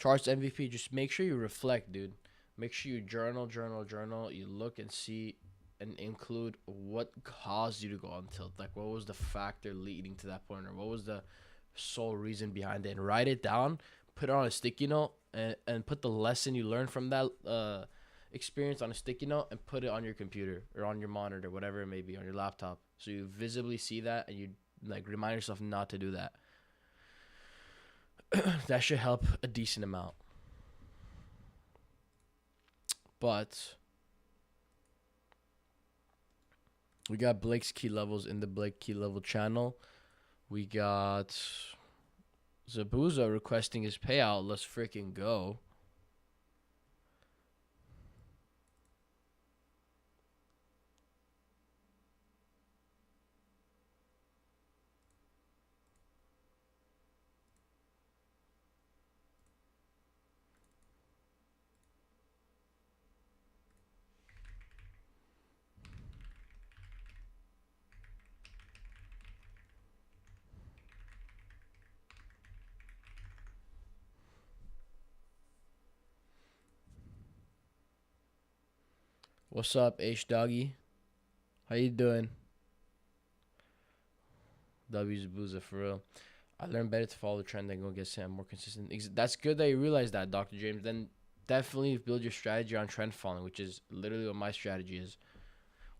Charts MVP. Just make sure you reflect, dude. Make sure you journal. You look and see and include what caused you to go on tilt. Like, what was the factor leading to that point, or what was the sole reason behind it? And write it down. Put it on a sticky note, and put the lesson you learned from that experience on a sticky note, and put it on your computer or on your monitor, whatever it may be, on your laptop, so you visibly see that, and you like remind yourself not to do that. That should help a decent amount. But we got Blake's key levels in the Blake key level channel. We got Zabuza requesting his payout. Let's freaking go. What's up, H Doggy? How you doing? W's Booza for real. I learned better to follow the trend than go get Sam more consistent. That's good that you realize that, Dr. James. Then definitely build your strategy on trend following, which is literally what my strategy is.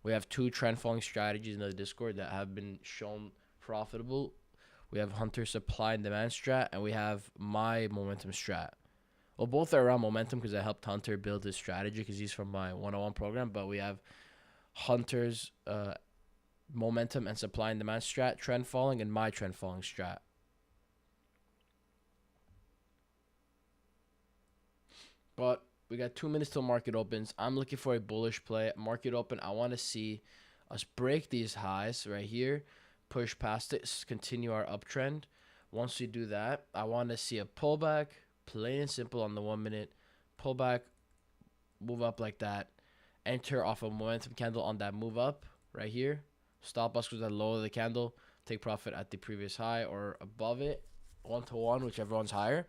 We have two trend following strategies in the Discord that have been shown profitable. We have Hunter supply and demand strat, and we have my momentum strat. Well, both are around momentum because I helped Hunter build his strategy because he's from my 101 program. But we have Hunter's momentum and supply and demand strat, trend following, and my trend following strat. But we got 2 minutes till market opens. I'm looking for a bullish play. Market open, I want to see us break these highs right here, push past it, continue our uptrend. Once we do that, I want to see a pullback, plain and simple on the 1 minute. Pullback, move up like that. Enter off a momentum candle on that move up right here. Stop loss goes at the low of the candle. Take profit at the previous high or above it. 1-to-1, whichever one's higher.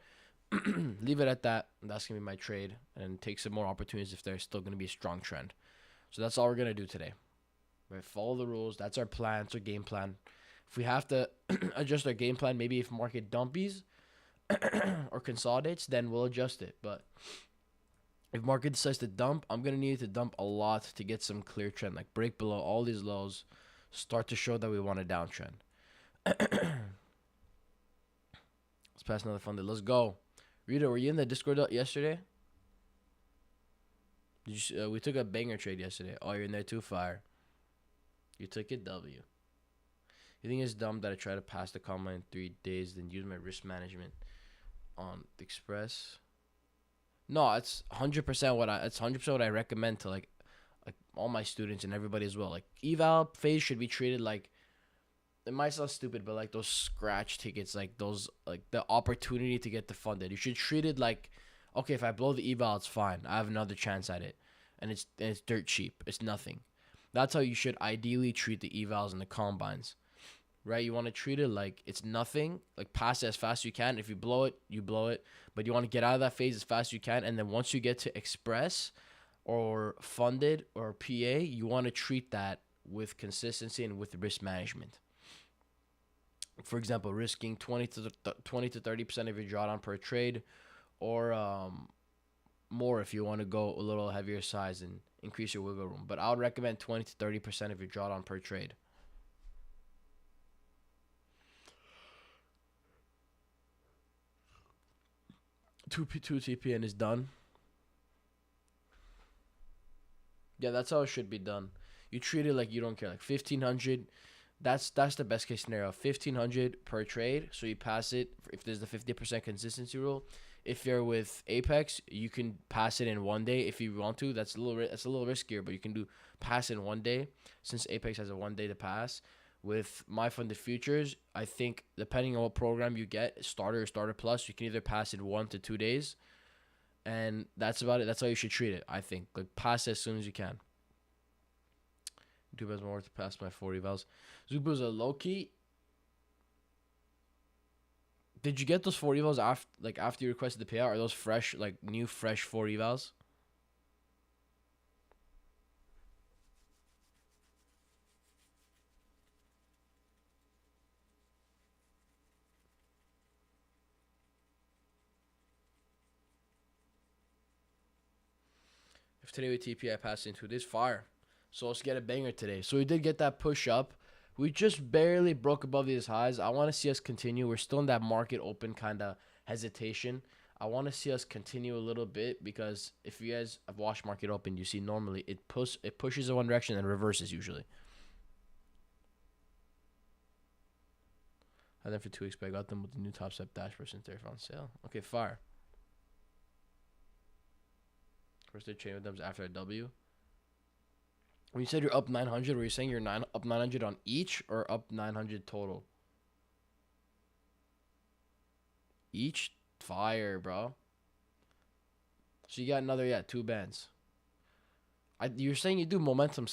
Leave it at that. That's going to be my trade. And take some more opportunities if there's still going to be a strong trend. So that's all we're going to do today. Right? Follow the rules. That's our plan. It's our game plan. If we have to adjust our game plan, maybe if market dumpies or consolidates, then we'll adjust it. But if market decides to dump, I'm going to need to dump a lot to get some clear trend. Like break below all these lows. Start to show that we want a downtrend. Let's pass another fun day. Let's go. Rita, were you in the Discord yesterday? We took a banger trade yesterday. Oh, you're in there too, fire. You took it, W. You think it's dumb that I try to pass the combine in 3 days, then use my risk management on the Express? No, it's 100% what I recommend to like all my students and everybody as well. Like eval phase should be treated like, it might sound stupid, but like those scratch tickets, like those, like the opportunity to get the funded. You should treat it like, okay, if I blow the eval, it's fine. I have another chance at it, and it's dirt cheap. It's nothing. That's how you should ideally treat the evals and the combines, right? You want to treat it like it's nothing. Like pass it as fast as you can. If you blow it, you blow it. But you want to get out of that phase as fast as you can, and then once you get to express or funded or PA, you want to treat that with consistency and with risk management. For example, risking 20 to 30% of your drawdown per trade, or more if you want to go a little heavier size and increase your wiggle room. But I would recommend 20 to 30% of your drawdown per trade. 2 TPN is done. Yeah, that's how it should be done. You treat it like you don't care. Like 1500, that's the best case scenario. 1500 per trade. So you pass it if there's the 50% consistency rule. If you're with Apex, you can pass it in 1 day if you want to. That's a little riskier, but you can do pass in 1 day since Apex has a 1 day to pass. With my funded futures, I think depending on what program you get, starter or starter plus, you can either pass in 1 to 2 days, and that's about it. That's how you should treat it. I think like pass as soon as you can. Do best more to pass my 40 vals. Zubu's a low key. Did you get those 4 evals after you requested the payout? Are those fresh, like new fresh 4 evals? If today with TP I pass into this fire. So let's get a banger today. So we did get that push up. We just barely broke above these highs. I want to see us continue. We're still in that market open kind of hesitation. I want to see us continue a little bit because if you guys have watched market open, you see normally it pushes in one direction and reverses usually. And then for 2 weeks, but I got them with the new Top Step Dash since they're on sale. Okay, fire. First they chain with them after a W. When you said you're up 900, were you saying you're up 900 on each or up 900 total? Each? Fire, bro. So you got another, 2 bands. You're saying you did momentum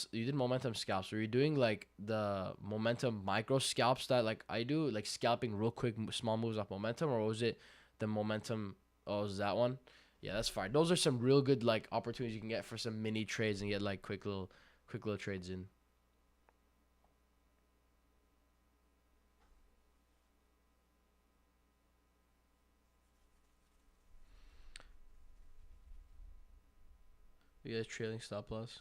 scalps. Are you doing like the momentum micro scalps that like I do, like scalping real quick small moves off momentum, or was it the momentum? Oh, is that one? Yeah, that's fine. Those are some real good like opportunities you can get for some mini trades and get like quick little trades in. You guys trailing stop loss.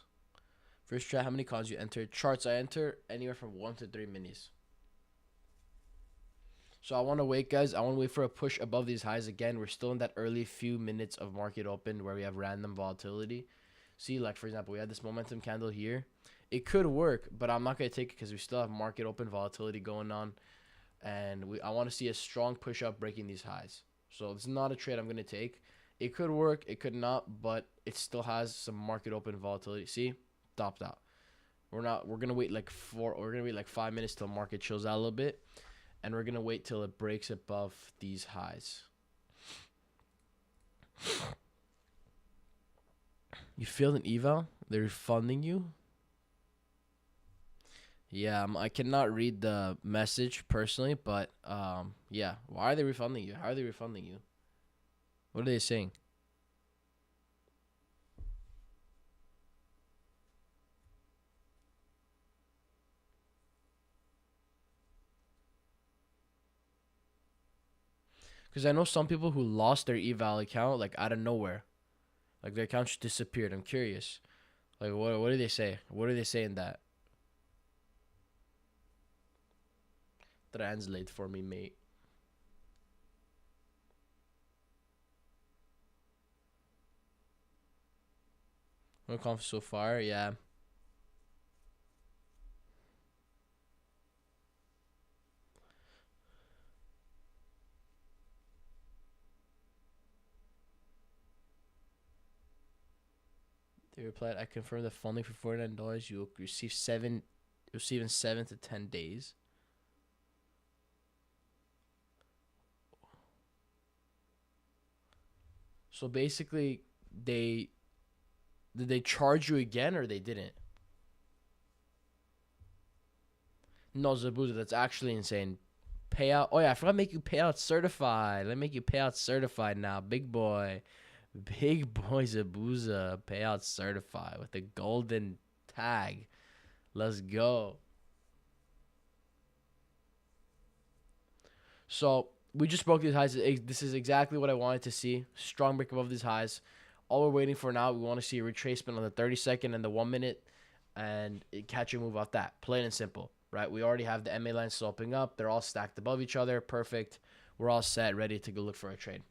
First try, how many calls you enter? Charts, I enter anywhere from 1 to 3 minis. So I want to wait, guys. I want to wait for a push above these highs again. We're still in that early few minutes of market open where we have random volatility. See, like, for example, we had this momentum candle here. It could work, but I'm not going to take it because we still have market open volatility going on. And I want to see a strong push up breaking these highs. So it's not a trade I'm going to take. It could work, it could not, but it still has some market open volatility. See? Stopped out. We're gonna wait like 5 minutes till market chills out a little bit. And we're gonna wait till it breaks above these highs. You failed an eval? They're refunding you? Yeah, I cannot read the message personally, but yeah. Why are they refunding you? How are they refunding you? What are they saying? Because I know some people who lost their eval account like out of nowhere, like their account just disappeared. I'm curious. Like what do they say? What are they saying that? Translate for me, mate. One conf so far, yeah. They replied, "I confirm the funding for $49. You'll receive in 7 to 10 days." So basically, did they charge you again or they didn't? No, Zabuza, that's actually insane. Payout. Oh yeah, I forgot to make you payout certified. Let me make you payout certified now, big boy. Big boy Zabuza, payout certified with the golden tag. Let's go. So we just broke these highs. This is exactly what I wanted to see. Strong break above these highs. All we're waiting for now, we want to see a retracement on the 30-second and the 1 minute and catch a move off that. Plain and simple, right? We already have the MA line sloping up. They're all stacked above each other. Perfect. We're all set, ready to go look for a trade.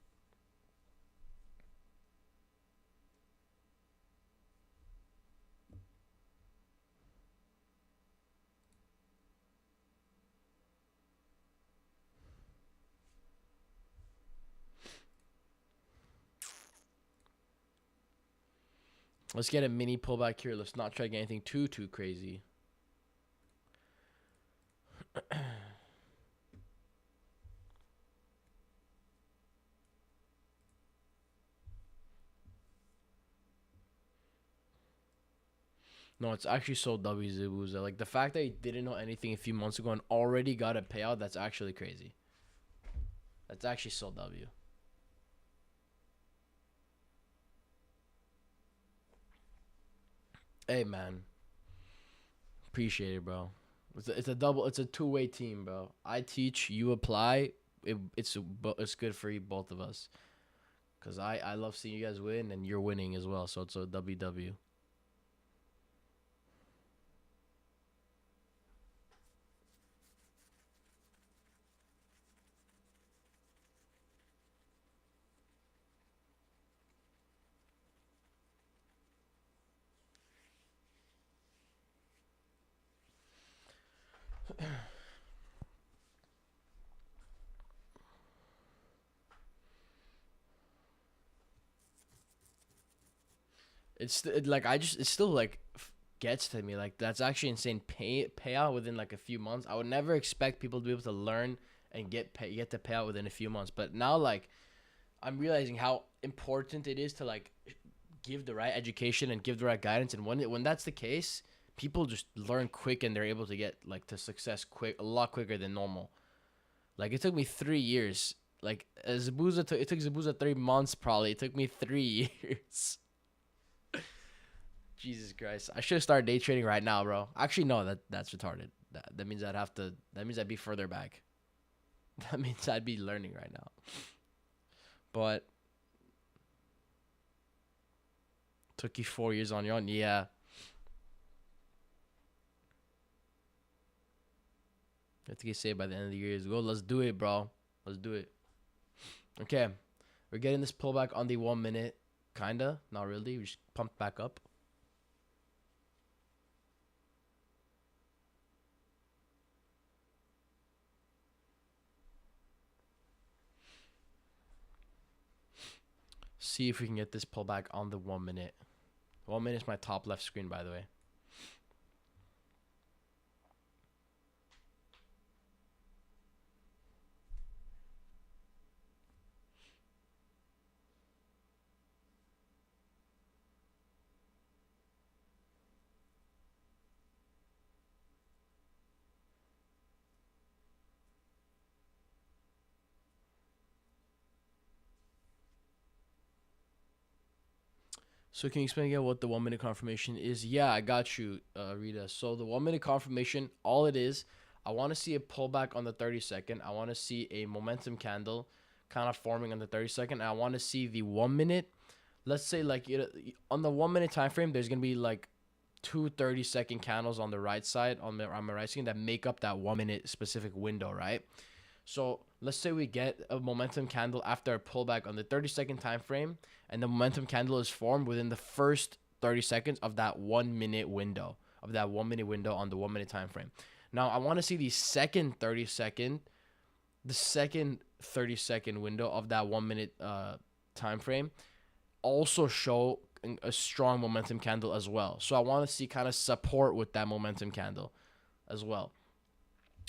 Let's get a mini pullback here. Let's not try to get anything too crazy. No, it's actually so W Zibuza. Like the fact that he didn't know anything a few months ago and already got a payout, that's actually crazy. That's actually still W. Hey man, appreciate it, bro. It's a double. It's a two-way team, bro. I teach, you apply. It's good for you, both of us. Cause I love seeing you guys win, and you're winning as well. So it's a WW. Like I just it still like gets to me. Like that's actually insane payout within like a few months. I would never expect people to be able to learn and get the payout within a few months. But now like I'm realizing how important it is to like give the right education and give the right guidance. And when that's the case, people just learn quick and they're able to get like to success quick, a lot quicker than normal. Like it took me 3 years. Like it took Zabuza 3 months probably. It took me 3 years. Jesus Christ! I should have started day trading right now, bro. Actually, no, that's retarded. That means I'd have to. That means I'd be further back. That means I'd be learning right now. But took you 4 years on your own. Yeah. You have to get saved by the end of the year as well. Let's do it, bro. Let's do it. Okay. We're getting this pullback on the 1 minute. Kinda. Not really. We just pumped back up. See if we can get this pullback on the 1 minute. 1 minute is my top left screen, by the way. So can you explain again what the 1 minute confirmation is? Yeah, I got you, Rita. So the 1 minute confirmation, all it is, I want to see a pullback on the 30 second. I want to see a momentum candle kind of forming on the 30 second. I want to see the 1 minute. Let's say like on the 1 minute time frame, there's gonna be like two 30 second candles on the right side on my right screen that make up that 1 minute specific window, right? So let's say we get a momentum candle after a pullback on the 30 second time frame, and the momentum candle is formed within the first 30 seconds of that 1 minute window, on the 1 minute time frame. Now I want to see the second 30 second window of that 1 minute time frame also show a strong momentum candle as well. So I want to see kind of support with that momentum candle as well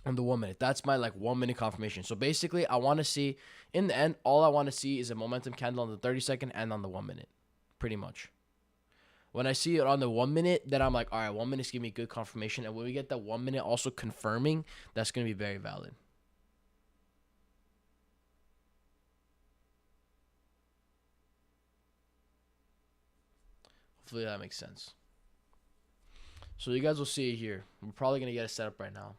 on the 1 minute. That's my like 1 minute confirmation. So basically I want to see, in the end, all I want to see is a momentum candle on the 30 second and on the 1 minute, pretty much. When I see it on the 1 minute, then I'm like, all right, 1 minute's giving me good confirmation. And when we get that 1 minute also confirming, that's going to be very valid. Hopefully that makes sense. So you guys will see it here. We're probably going to get it set up right now.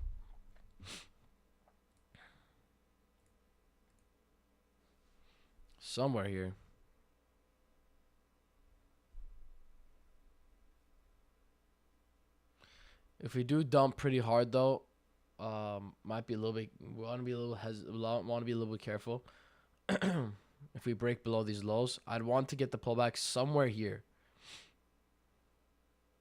Somewhere here. If we do dump pretty hard though, might be a little bit. We want to be a little want to be a little bit careful. If we break below these lows, I'd want to get the pullback somewhere here.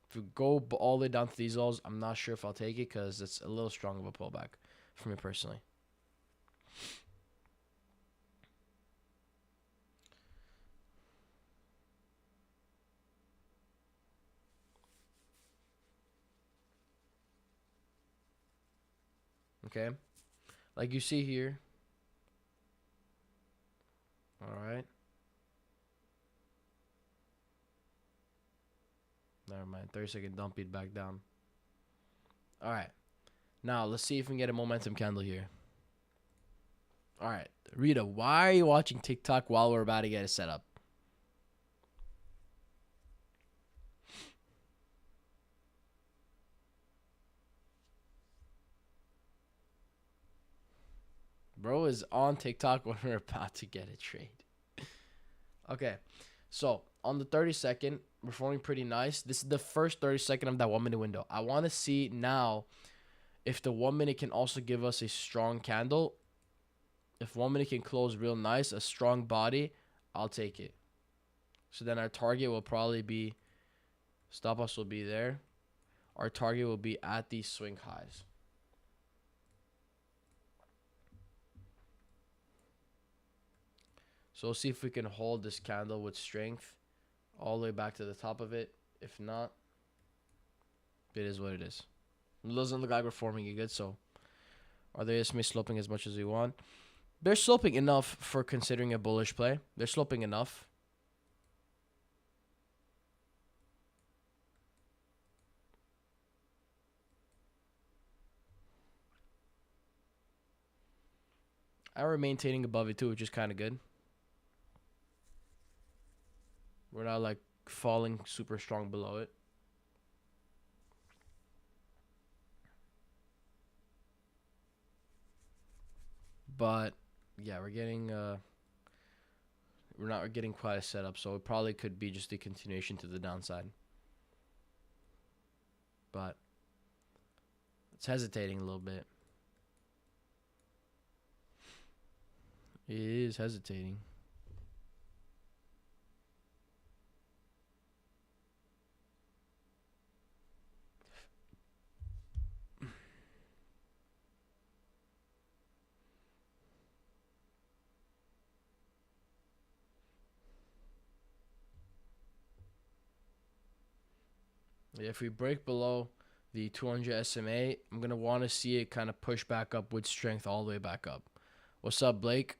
If we go all the way down to these lows, I'm not sure if I'll take it because it's a little strong of a pullback for me personally. Okay, like you see here. All right. Never mind. 30 second dump beat back down. All right. Now let's see if we can get a momentum candle here. All right, Rita, why are you watching TikTok while we're about to get it set up? Bro is on TikTok when we're about to get a trade. Okay, so on the 32nd, we're performing pretty nice. This is the first 32nd of that 1 minute window. I want to see now if the 1 minute can also give us a strong candle. If 1 minute can close real nice, a strong body, I'll take it. So then our target will probably be, stop loss will be there. Our target will be at these swing highs. So we'll see if we can hold this candle with strength all the way back to the top of it. If not, it is what it is. It doesn't look like we're forming it good, so are they just sloping as much as we want? They're sloping enough for considering a bullish play. They're sloping enough. And we're maintaining above it too, which is kind of good. We're not like falling super strong below it. But yeah, we're not getting quite a setup, so it probably could be just a continuation to the downside. But it's hesitating a little bit. It is hesitating. If we break below the 200 SMA, I'm going to want to see it kind of push back up with strength all the way back up. What's up, Blake?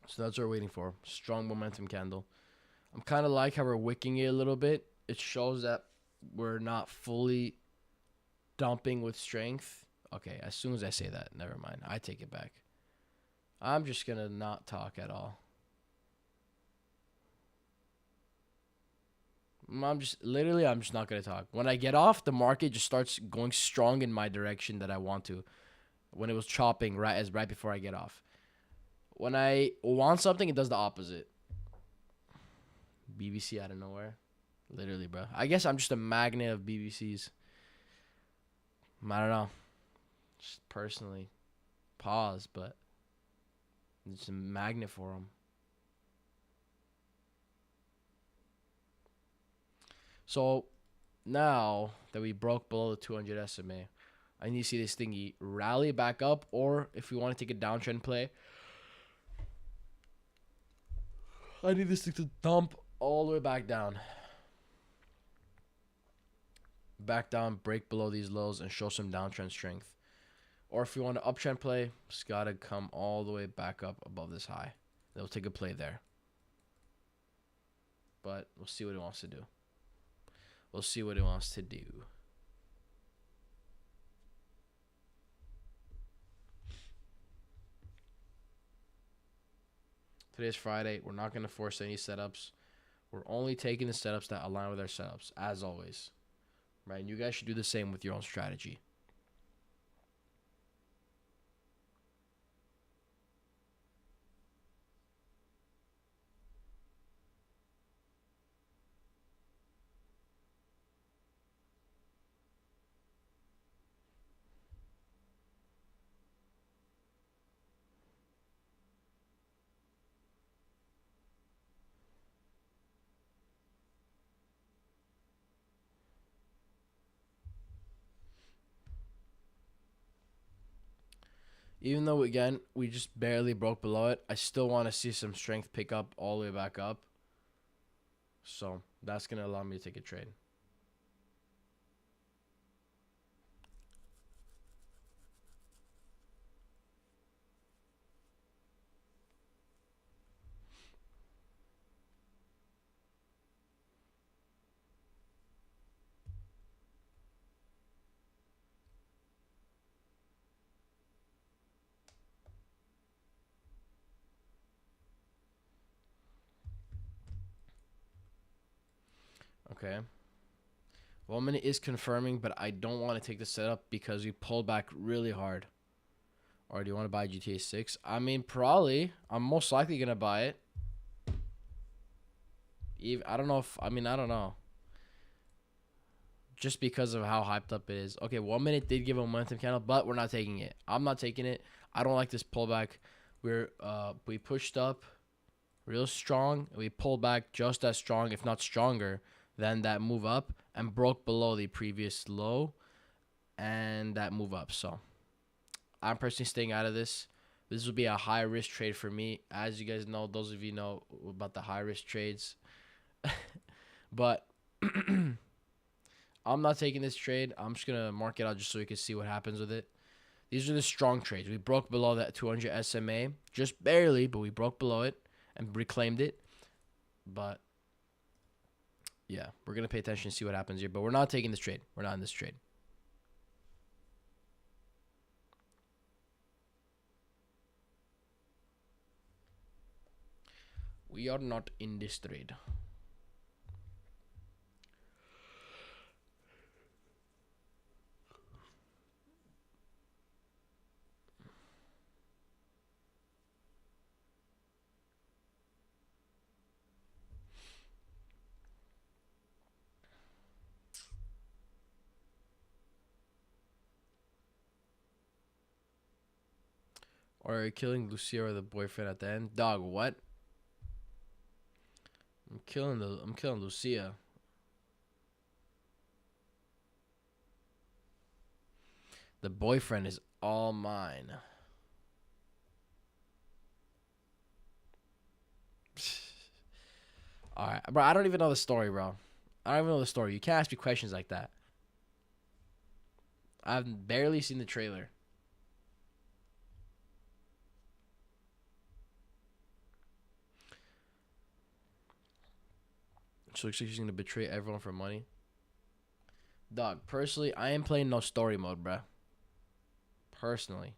So that's what we're waiting for. Strong momentum candle. I'm kind of like how we're wicking it a little bit. It shows that we're not fully dumping with strength. Okay, as soon as I say that, never mind. I take it back. I'm just going to not talk at all. I'm just not going to talk. When I get off, the market just starts going strong in my direction that I want to. When it was chopping right before I get off. When I want something, it does the opposite. BBC out of nowhere. Literally, bro. I guess I'm just a magnet of BBCs. I don't know. Just personally. Pause, but it's a magnet for them. So now that we broke below the 200 SMA, I need to see this thingy rally back up, or if we want to take a downtrend play, I need this thing to dump all the way back down. Back down, break below these lows, and show some downtrend strength. Or if you want to uptrend play, it's got to come all the way back up above this high. They'll take a play there. But we'll see what it wants to do. We'll see what it wants to do. Today's Friday. We're not going to force any setups. We're only taking the setups that align with our setups, as always. Right? And you guys should do the same with your own strategy. Even though again we just barely broke below it, I still want to see some strength pick up all the way back up. So that's gonna allow me to take a trade. Okay. 1 minute is confirming, but I don't want to take the setup because we pulled back really hard. Or do you want to buy GTA 6? I mean, probably. I'm most likely going to buy it. Even, I don't know if... I mean, I don't know. Just because of how hyped up it is. Okay, 1 minute did give a momentum candle, but we're not taking it. I'm not taking it. I don't like this pullback. We pushed up real strong. We pulled back just as strong, if not stronger, than that move up and broke below the previous low and that move up. So I'm personally staying out of this. This will be a high risk trade for me. As you guys know, those of you know about the high risk trades. But I'm not taking this trade. I'm just going to mark it out just so we can see what happens with it. These are the strong trades. We broke below that 200 SMA. Just barely, but we broke below it and reclaimed it. But yeah, we're going to pay attention and see what happens here. But we're not taking this trade. We're not in this trade. We are not in this trade. Or are you killing Lucia or the boyfriend at the end? Dog, what? I'm killing Lucia. The boyfriend is all mine. Alright, bro, I don't even know the story, bro. I don't even know the story. You can't ask me questions like that. I've barely seen the trailer. So looks like she's gonna betray everyone for money. Dog, personally, I ain't playing no story mode, bruh. Personally.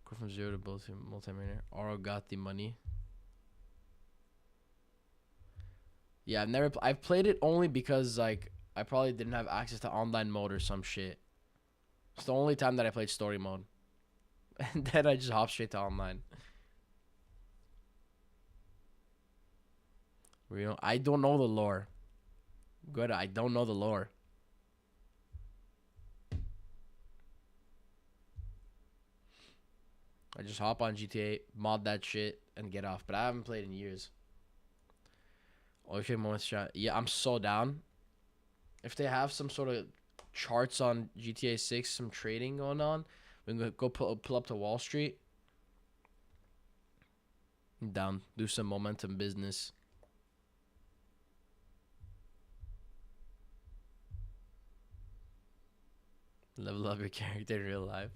Go from zero to multi-millionaire. Oro got the money. Yeah, I've played it only because like I probably didn't have access to online mode or some shit. It's the only time that I played story mode. And then I just hop straight to online. You know, I don't know the lore. Good, I don't know the lore. I just hop on GTA, mod that shit, and get off. But I haven't played in years. Okay, moments shot. Yeah, I'm so down. If they have some sort of charts on GTA 6, some trading going on, we can go pull up to Wall Street. I'm down. Do some momentum business. Level up your character in real life.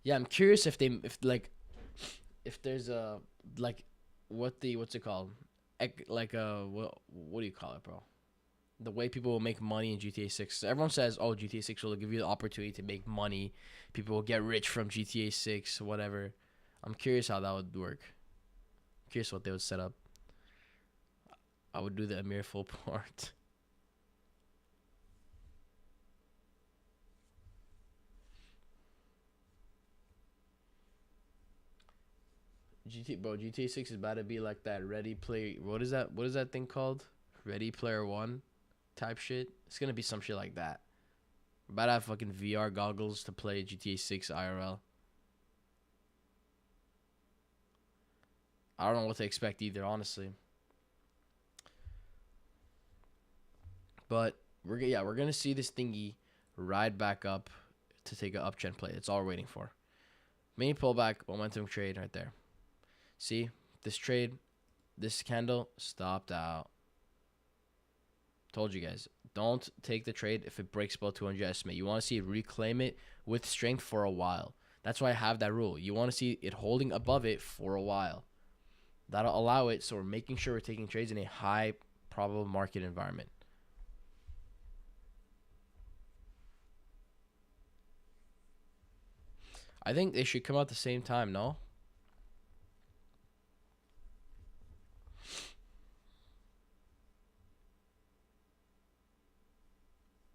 Yeah, I'm curious if there's a like what's it called? Like what do you call it, bro? The way people will make money in GTA 6. Everyone says, "Oh, GTA 6 will give you the opportunity to make money. People will get rich from GTA 6, whatever." I'm curious how that would work. I'm curious what they would set up. I would do the Amir full part. GTA 6 is about to be like that Ready Player. What is that? What is that thing called? Ready Player One type shit. It's gonna be some shit like that. We're about to have fucking VR goggles to play GTA 6 IRL. I don't know what to expect either, honestly. But we're gonna see this thingy ride back up to take an uptrend play. It's all we're waiting for. Mini pullback, momentum trade right there. See this trade, this candle stopped out. Told you guys, don't take the trade if it breaks below 200 estimate. You want to see it reclaim it with strength for a while. That's why I have that rule. You want to see it holding above it for a while. That'll allow it. So we're making sure we're taking trades in a high probable market environment. I think they should come out at the same time, no?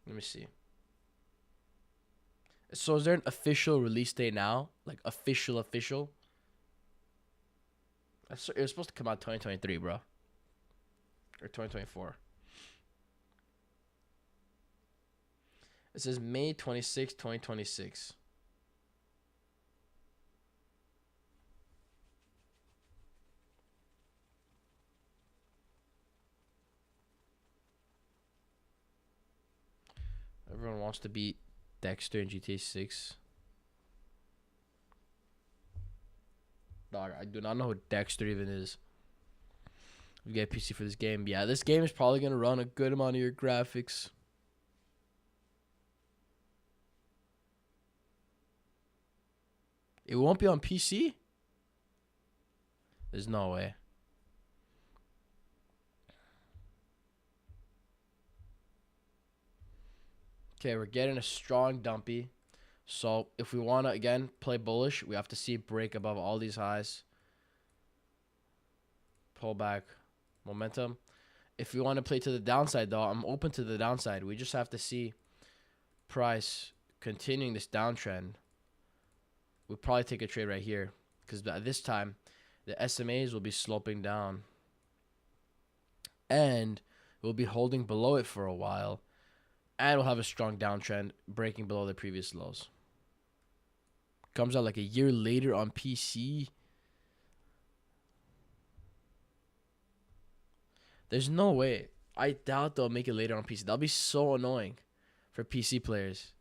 Let me see. So is there an official release date now? Like official? It was supposed to come out 2023, bro. Or 2024. It says May 26, 2026. Everyone wants to beat Dexter in GTA 6. Dog, I do not know who Dexter even is. We get PC for this game. Yeah, this game is probably going to run a good amount of your graphics. It won't be on PC? There's no way. Okay, we're getting a strong dumpy. So if we want to, again, play bullish, we have to see it break above all these highs. Pull back. Momentum. If we want to play to the downside, though, I'm open to the downside. We just have to see price continuing this downtrend. We'll probably take a trade right here. Because at this time, the SMAs will be sloping down. And we'll be holding below it for a while. And we'll have a strong downtrend breaking below the previous lows. Comes out like a year later on PC. There's no way. I doubt they'll make it later on PC. That'll be so annoying for PC players.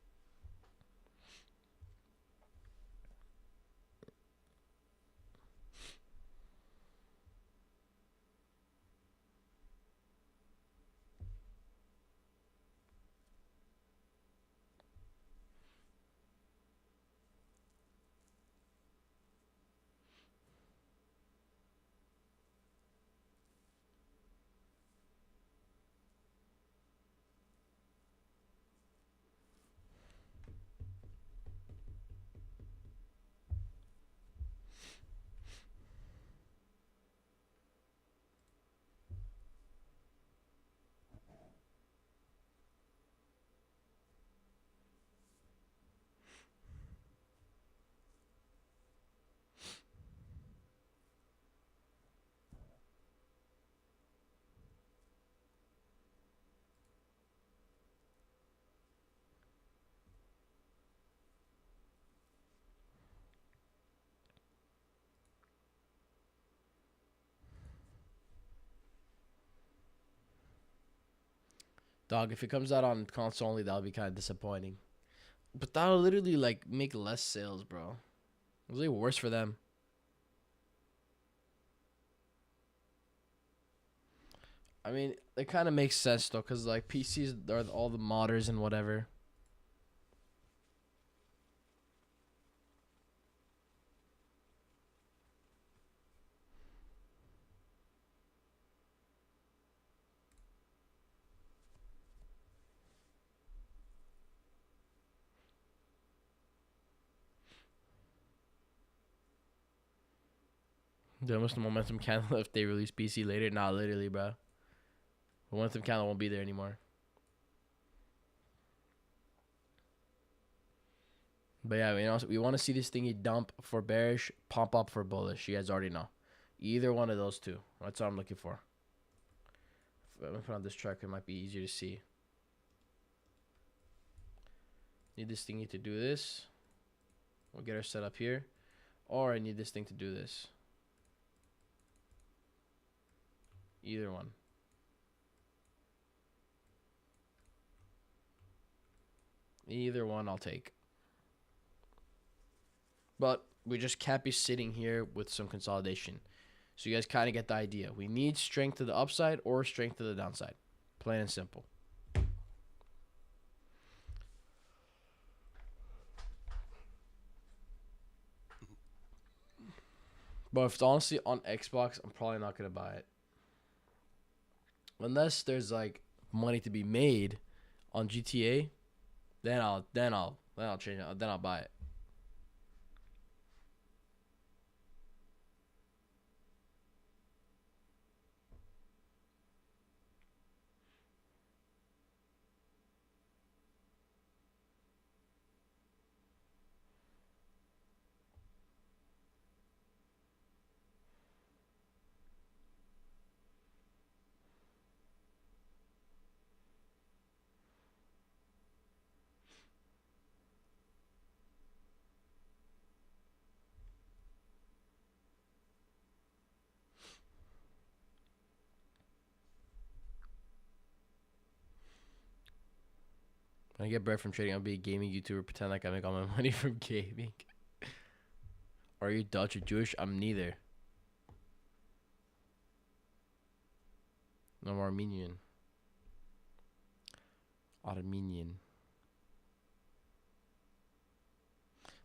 Dog, if it comes out on console only, that'll be kind of disappointing. But that'll literally, like, make less sales, bro. It'll be worse for them. I mean, it kind of makes sense, though, because, like, PCs are all the modders and whatever. The most momentum candle if they release PC later. Not literally, bro. Momentum candle won't be there anymore. But yeah, we want to see this thingy dump for bearish, pump up for bullish. You guys already know. Either one of those two. That's what I'm looking for. If I put on this track, it might be easier to see. Need this thingy to do this. We'll get our setup here. Or I need this thing to do this. Either one. Either one I'll take. But we just can't be sitting here with some consolidation. So you guys kind of get the idea. We need strength to the upside or strength to the downside. Plain and simple. But if it's honestly on Xbox, I'm probably not going to buy it. Unless there's like money to be made on GTA, then I'll change it. Then I'll buy it. When I get bread from trading, I'll be a gaming YouTuber. Pretend like I make all my money from gaming. Are you Dutch or Jewish? I'm neither. I'm Armenian. Armenian.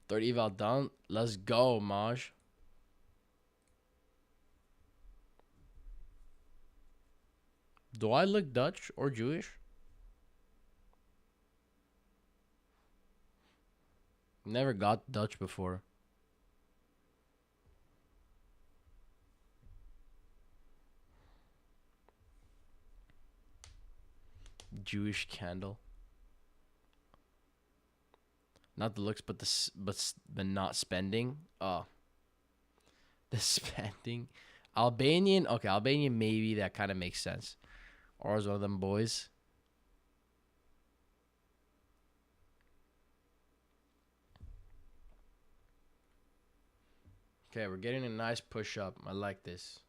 30 eval done. Let's go, Maj. Do I look Dutch or Jewish? Never got Dutch before. Jewish candle. Not the looks, but but not spending. Oh, the spending. Albanian. Okay, Albanian. Maybe that kind of makes sense. Or is one of them boys. Okay, we're getting a nice push up. I like this.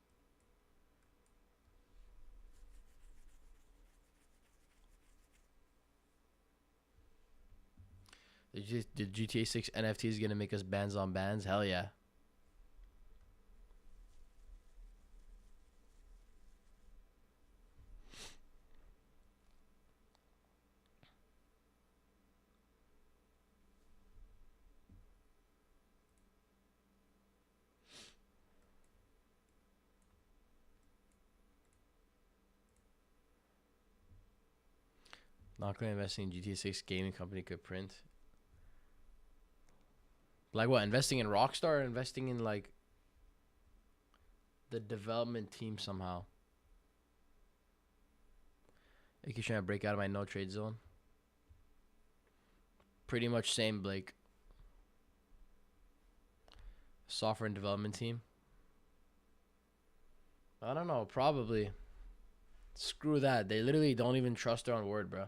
The GTA 6 NFT is gonna make us bands on bands. Hell yeah. Not gonna invest in GTA 6 gaming company could print. Like what? Investing in Rockstar or investing in like the development team somehow? I keep trying to break out of my no trade zone. Pretty much same, Blake. Software and development team. I don't know. Probably. Screw that. They literally don't even trust their own word, bro.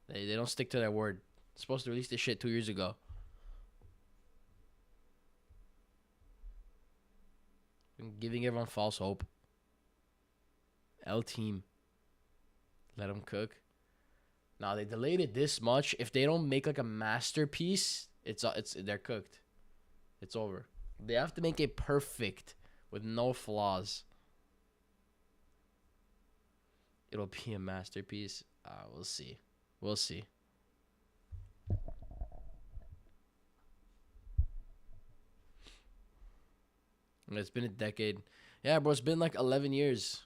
They don't stick to their word. They're supposed to release this shit 2 years ago. Giving everyone false hope. L team. Let them cook. Now they delayed it this much. If they don't make like a masterpiece, they're cooked. It's over. They have to make it perfect with no flaws. It'll be a masterpiece. We'll see. We'll see. It's been a decade. Yeah, bro, it's been like 11 years.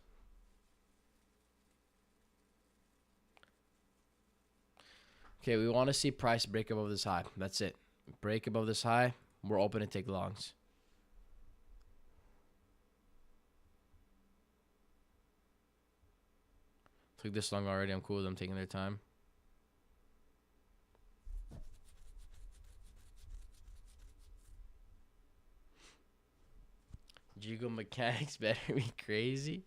Okay, we want to see price break above this high. That's it. Break above this high. We're open to take longs. Took this long already. I'm cool with them taking their time. Jigo mechanics better be crazy.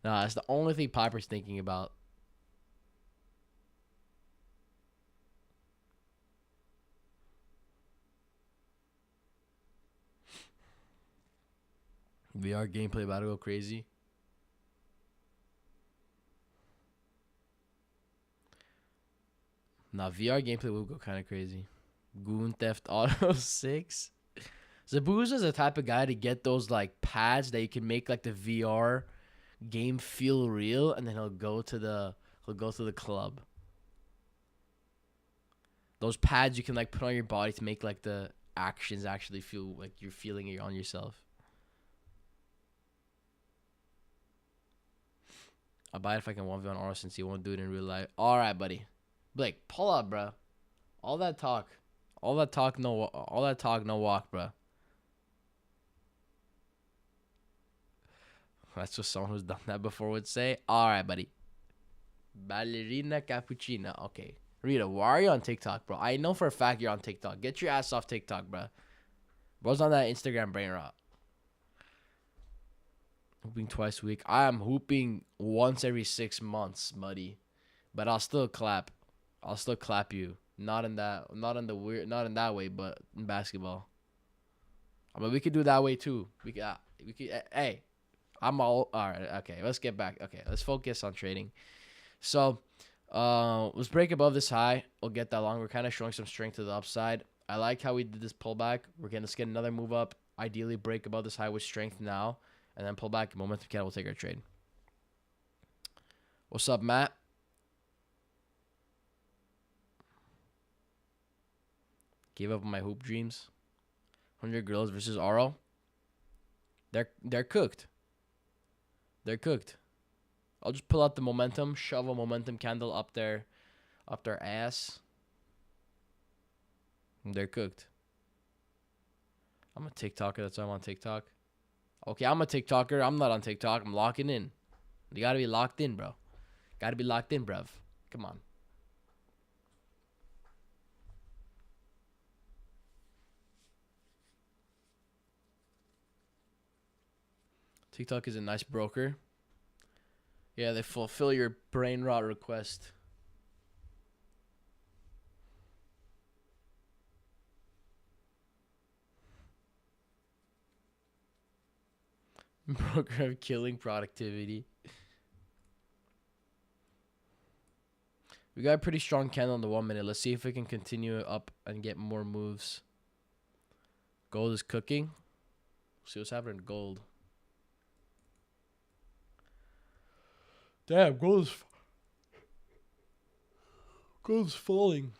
Nah, that's the only thing Piper's thinking about. VR gameplay about to go crazy. Now VR gameplay will go kind of crazy. Goon Theft Auto 6. Zabuza is the type of guy to get those like pads that you can make like the VR game feel real, and then he'll go to the club. Those pads you can like put on your body to make like the actions actually feel like you're feeling it on yourself. I'll buy it if I can 1v on Oro since he won't do it in real life. All right, buddy. Blake, pull up, bro. All that talk, no walk, bro. That's what someone who's done that before would say. All right, buddy. Ballerina cappuccina. Okay. Rita, why are you on TikTok, bro? I know for a fact you're on TikTok. Get your ass off TikTok, bro. Bro's on that Instagram brain rot. Hooping twice a week. I am hooping once every 6 months, buddy. But I'll still clap. I'll still clap you. Not in that way, but in basketball. I mean, we could do it that way too. We could. Hey, I'm all right. Okay, let's get back. Okay, let's focus on trading. So, let's break above this high. We'll get that long. We're kind of showing some strength to the upside. I like how we did this pullback. We're gonna get another move up. Ideally, break above this high with strength now, and then pull back. Momentum cattle will take our trade. What's up, Matt? Gave up on my hoop dreams. 100 girls versus Aro. They're cooked. They're cooked. I'll just pull out the momentum, shove a momentum candle up their ass. They're cooked. I'm a TikToker. That's why I'm on TikTok. Okay, I'm a TikToker. I'm not on TikTok. I'm locking in. You gotta be locked in, bro. Gotta be locked in, bruv. Come on. TikTok is a nice broker. Yeah, they fulfill your brain rot request. Broker of killing productivity. We got a pretty strong candle in the 1 minute. Let's see if we can continue up and get more moves. Gold is cooking. See what's happening to gold. Damn, gold's falling.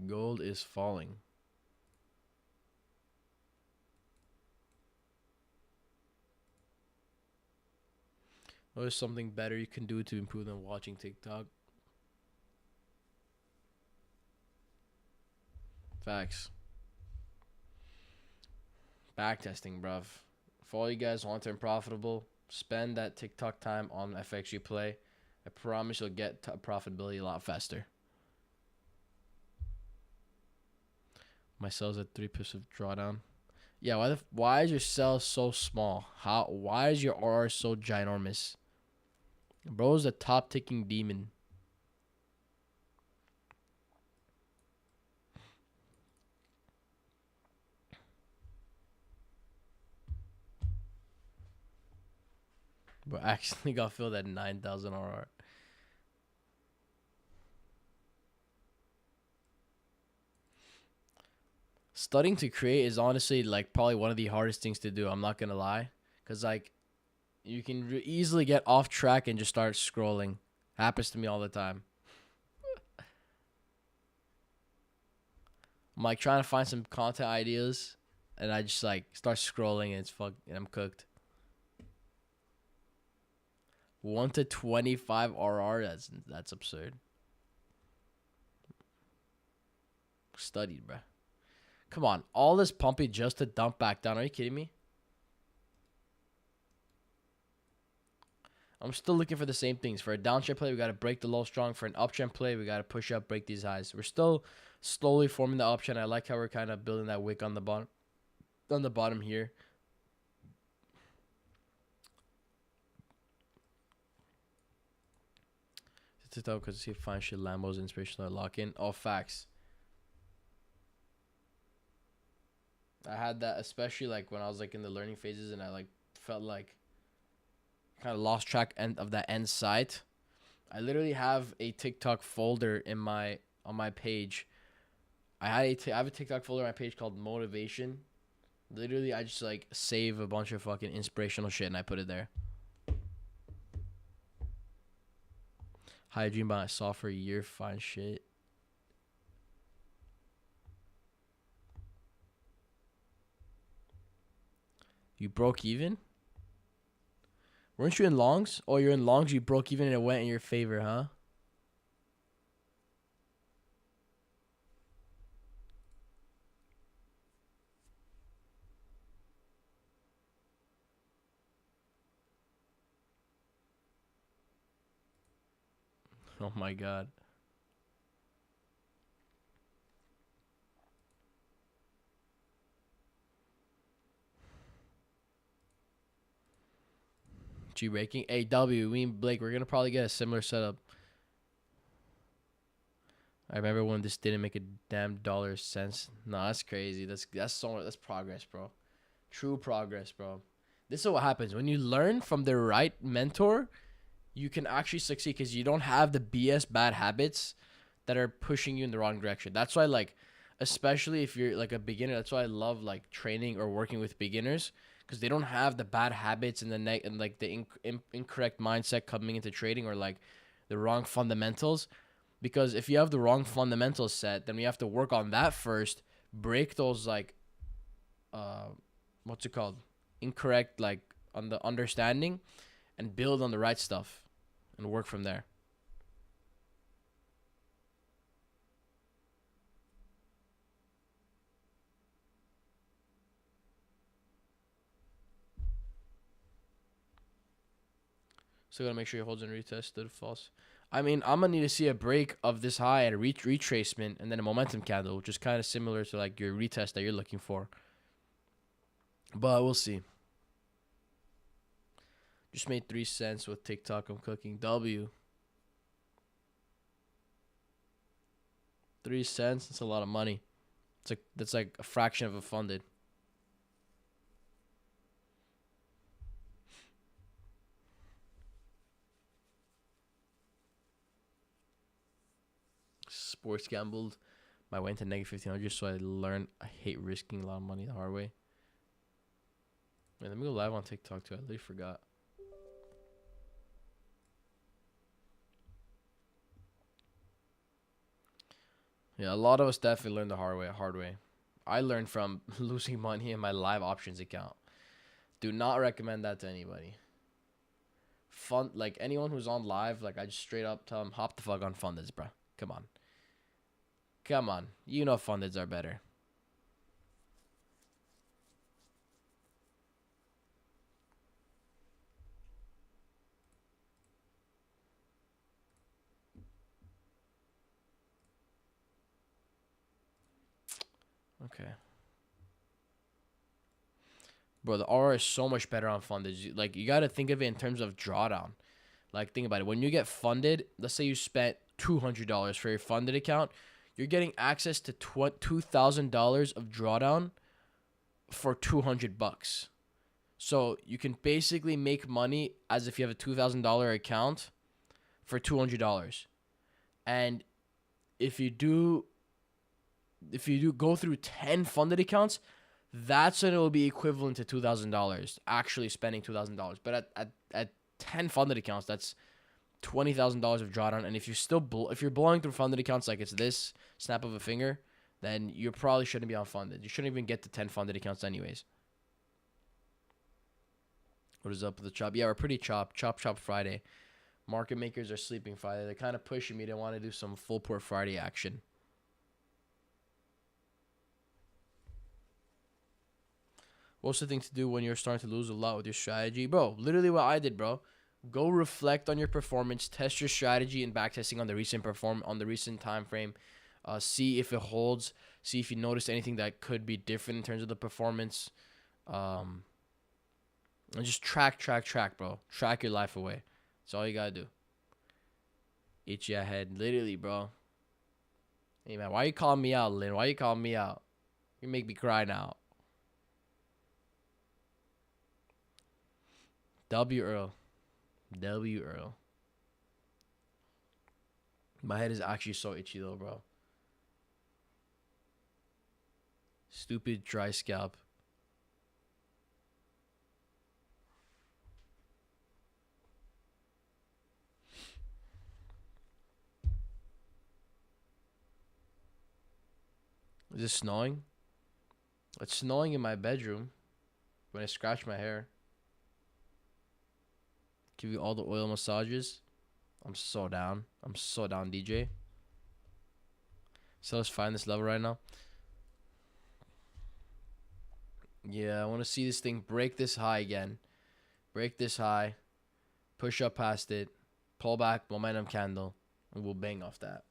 Gold is falling. What is something better you can do to improve than watching TikTok? Facts. Backtesting, bruv. If all you guys want to turn profitable, spend that TikTok time on FX replay. I promise you'll get to profitability a lot faster. My sell's at 3 pips of drawdown. Yeah, why is your sell so small? Why is your RR so ginormous? Bro's a top ticking demon. Bro actually got filled at 9,000 RR. Studying to create is honestly like probably one of the hardest things to do. I'm not gonna lie, cause like you can easily get off track and just start scrolling. Happens to me all the time. I'm like trying to find some content ideas, and I just like start scrolling and and I'm cooked. 1 to 25 RR. That's absurd. Studied, bruh. Come on, all this pumping just to dump back down. Are you kidding me? I'm still looking for the same things. For a downtrend play, we got to break the low strong. For an uptrend play, we got to push up, break these highs. We're still slowly forming the uptrend. I like how we're kind of building that wick on the bottom. On the bottom here. Because see fine shit Lambo's inspirational lock in. Oh, facts. I had that especially like when I was like in the learning phases and I like felt like kind of lost track end of that end sight. I literally have a TikTok folder in my on my page. I have a TikTok folder on my page called motivation. Literally, I just like save a bunch of fucking inspirational shit and I put it there. I dream about I saw for a year, fine shit. You broke even? Weren't you in longs? Oh, you're in longs, you broke even and it went in your favor, huh? Oh my god. G breaking. Hey W, me and Blake, we're gonna probably get a similar setup. I remember when this didn't make a damn dollar sense. No, that's crazy. That's progress, bro. True progress, bro. This is what happens when you learn from the right mentor. You can actually succeed because you don't have the BS bad habits that are pushing you in the wrong direction. That's why, like, especially if you're like a beginner, that's why I love like training or working with beginners because they don't have the bad habits and and like the incorrect mindset coming into trading or like the wrong fundamentals. Because if you have the wrong fundamentals set, then we have to work on that first, break those like, uh, what's it called, incorrect like on the understanding, and build on the right stuff, and work from there. So gotta make sure your holds and retest stood false. I mean, I'm gonna need to see a break of this high and a retracement, and then a momentum candle, which is kind of similar to like your retest that you're looking for. But we'll see. Just made 3 cents with TikTok. I'm cooking W. 3 cents. That's a lot of money. That's like a fraction of a funded. Sports gambled my way into negative 1500, so I learned I hate risking a lot of money the hard way. Man, let me go live on TikTok too. I literally forgot. Yeah, a lot of us definitely learned the hard way. Hard way. I learned from losing money in my live options account. Do not recommend that to anybody. Fun, like anyone who's on live, like I just straight up tell them hop the fuck on fundeds, bro. Come on, come on. You know fundeds are better. Okay, bro. The R is so much better on funded. Like you got to think of it in terms of drawdown. Like think about it. When you get funded, let's say you spent $200 for your funded account, you're getting access to $2,000 of drawdown for $200. So you can basically make money as if you have a $2,000 account for $200. And if you do go through 10 funded accounts, that's when it will be equivalent to $2,000 actually spending $2,000. But at 10 funded accounts, that's $20,000 of drawdown. And if you're blowing through funded accounts like it's this snap of a finger, then you probably shouldn't be on funded. You shouldn't even get to 10 funded accounts anyways. What is up with the chop? Yeah, we're pretty chop Friday. Market makers are sleeping Friday. They're kind of pushing me to want to do some full port Friday action. What's the thing to do when you're starting to lose a lot with your strategy? Bro, literally what I did, bro. Go reflect on your performance, test your strategy and backtesting on the recent time frame. See if it holds. See if you notice anything that could be different in terms of the performance. And just track, bro. Track your life away. That's all you gotta do. Itchy head, literally, bro. Hey man, why you calling me out, Lynn? Why you calling me out? You make me cry now. W Earl. W Earl. My head is actually so itchy though, bro. Stupid dry scalp. Is it snowing? It's snowing in my bedroom when I scratch my hair. Give you all the oil massages. I'm so down. I'm so down, DJ. So let's find this level right now. Yeah, I want to see this thing break this high again. Break this high. Push up past it. Pull back, momentum candle. And we'll bang off that.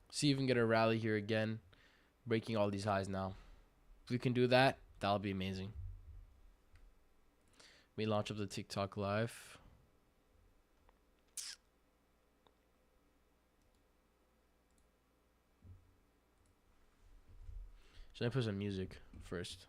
See if we can get a rally here again. Breaking all these highs now. If we can do that, that'll be amazing. We launch up the TikTok live. Should I put some music first?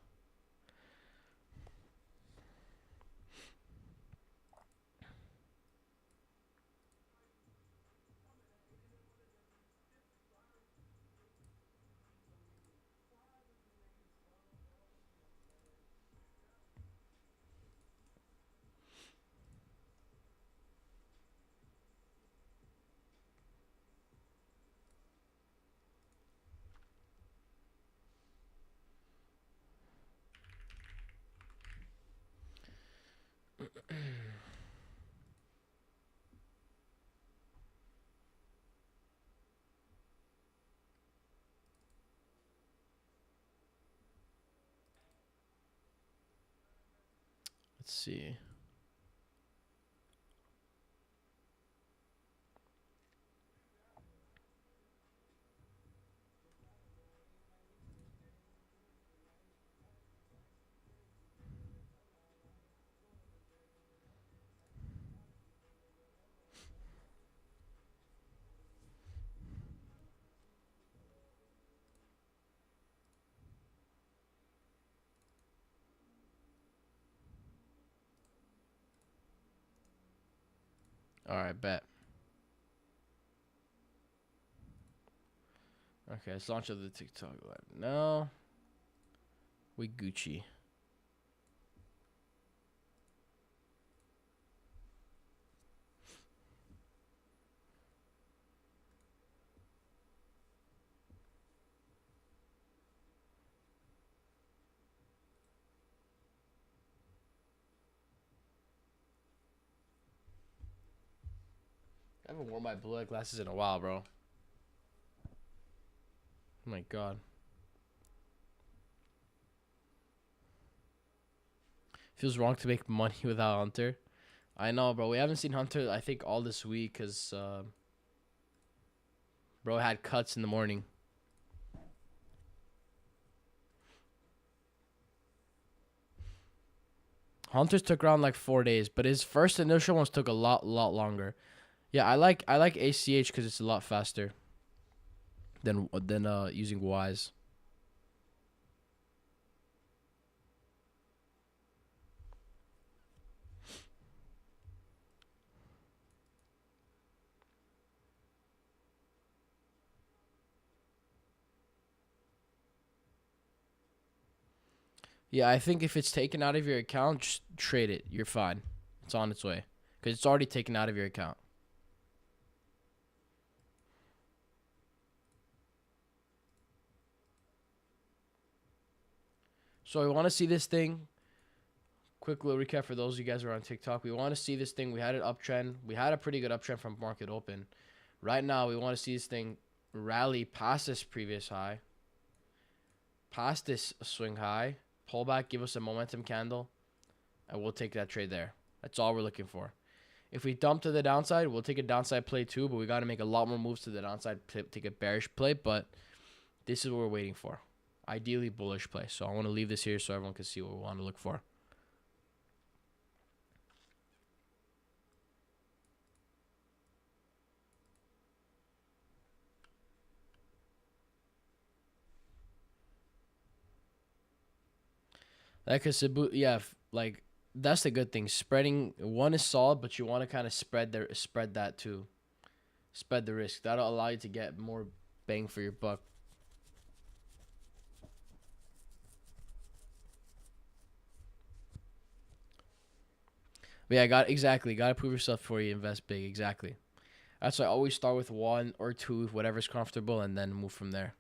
Let's see. All right, bet. Okay, let's launch up the TikTok live. No. We Gucci. I haven't worn my blue light glasses in a while, bro. Oh my god. Feels wrong to make money without Hunter. I know, bro. We haven't seen Hunter, I think, all this week because bro had cuts in the morning. Hunter's took around like 4 days, but his first initial ones took a lot longer. Yeah, I like ACH because it's a lot faster than using Wise. Yeah, I think if it's taken out of your account, just trade it. You're fine. It's on its way because it's already taken out of your account. So we want to see this thing. Quick little recap for those of you guys who are on TikTok. We want to see this thing. We had an uptrend. We had a pretty good uptrend from market open. Right now, we want to see this thing rally past this previous high, past this swing high, pull back, give us a momentum candle, and we'll take that trade there. That's all we're looking for. If we dump to the downside, we'll take a downside play too, but we got to make a lot more moves to the downside to take a bearish play. But this is what we're waiting for. Ideally, bullish play. So I want to leave this here so everyone can see what we want to look for. Like a Cebu, yeah, like that's the good thing. Spreading one is solid, but you want to kind of spread that too. Spread the risk. That'll allow you to get more bang for your buck. But yeah, got to prove yourself before you invest big. Exactly. That's why I always start with one or two, whatever's comfortable, and then move from there.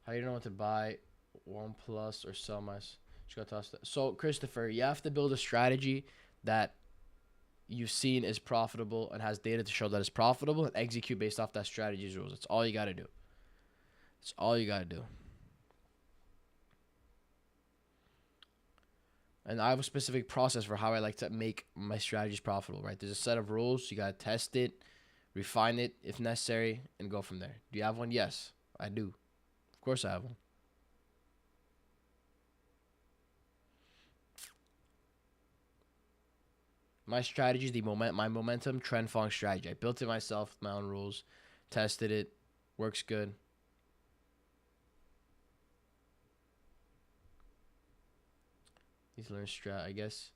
How do you know what to buy? One plus or sell my? Just got tossed. So Christopher, you have to build a strategy that you've seen is profitable and has data to show that it's profitable, and execute based off that strategy's rules. That's all you got to do. That's all you got to do. And I have a specific process for how I like to make my strategies profitable, right? There's a set of rules. You got to test it, refine it if necessary, and go from there. Do you have one? Yes, I do. Of course I have one. My strategy is my momentum trend following strategy. I built it myself with my own rules, tested it, works good. Need to learn strat, I guess.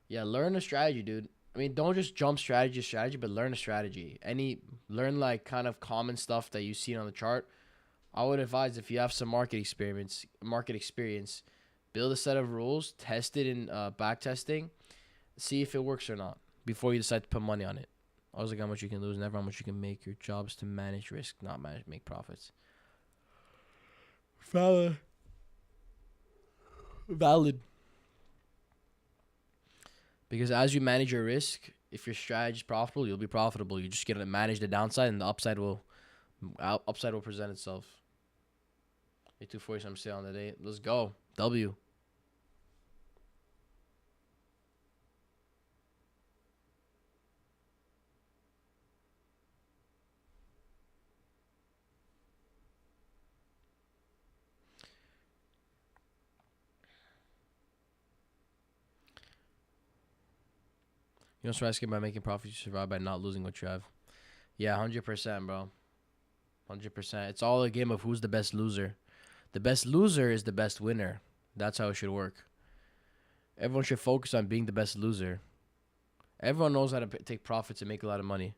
Yeah, learn a strategy, dude. I mean, don't just jump strategy, but learn a strategy. Learn like kind of common stuff that you see on the chart. I would advise, if you have some market experience, build a set of rules, test it in back testing, see if it works or not before you decide to put money on it. Always like how much you can lose, never how much you can make. Your job is to manage risk, not make profits. Valid. Because as you manage your risk, if your strategy is profitable, you'll be profitable. You just get to manage the downside, and the upside will present itself. 240, I'm still on the day. Let's go. W. You don't asking by making profits, you survive by not losing what you have. Yeah, 100%, bro. 100%. It's all a game of who's the best loser. The best loser is the best winner. That's how it should work. Everyone should focus on being the best loser. Everyone knows how to take profits and make a lot of money,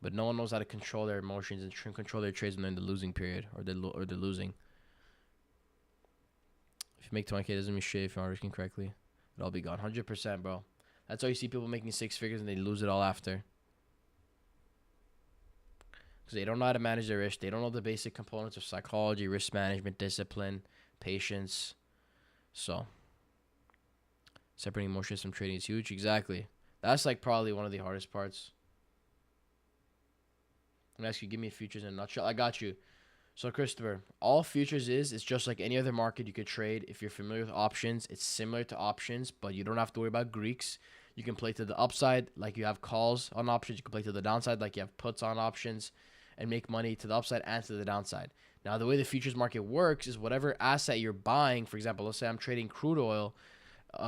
but no one knows how to control their emotions and control their trades when they're in the losing period or they're losing. If you make 20K, doesn't mean shit if you aren't risking correctly. It'll all be gone. 100%, bro. That's why you see people making 6 figures and they lose it all after. Because they don't know how to manage their risk. They don't know the basic components of psychology, risk management, discipline, patience. So, separating emotions from trading is huge. Exactly. That's like probably one of the hardest parts. I'm going to ask you, give me futures in a nutshell. I got you. So, Christopher, all futures is just like any other market you could trade. If you're familiar with options, it's similar to options, but you don't have to worry about Greeks. You can play to the upside like you have calls on options. You can play to the downside like you have puts on options and make money to the upside and to the downside. Now, the way the futures market works is whatever asset you're buying, for example, let's say I'm trading crude oil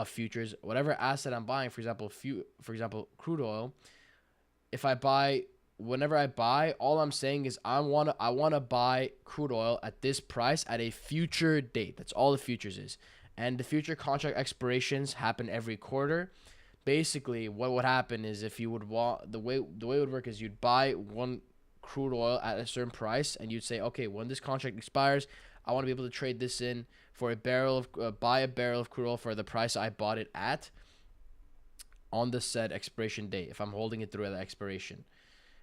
futures, whatever asset I'm buying, for example, crude oil, whenever I buy, all I'm saying is I want to buy crude oil at this price at a future date. That's all the futures is. And the future contract expirations happen every quarter. Basically, what would happen is if you would want the way it would work is you'd buy one crude oil at a certain price and you'd say, okay, when this contract expires, I want to be able to trade this in for buy a barrel of crude oil for the price I bought it at on the said expiration date if I'm holding it through the expiration.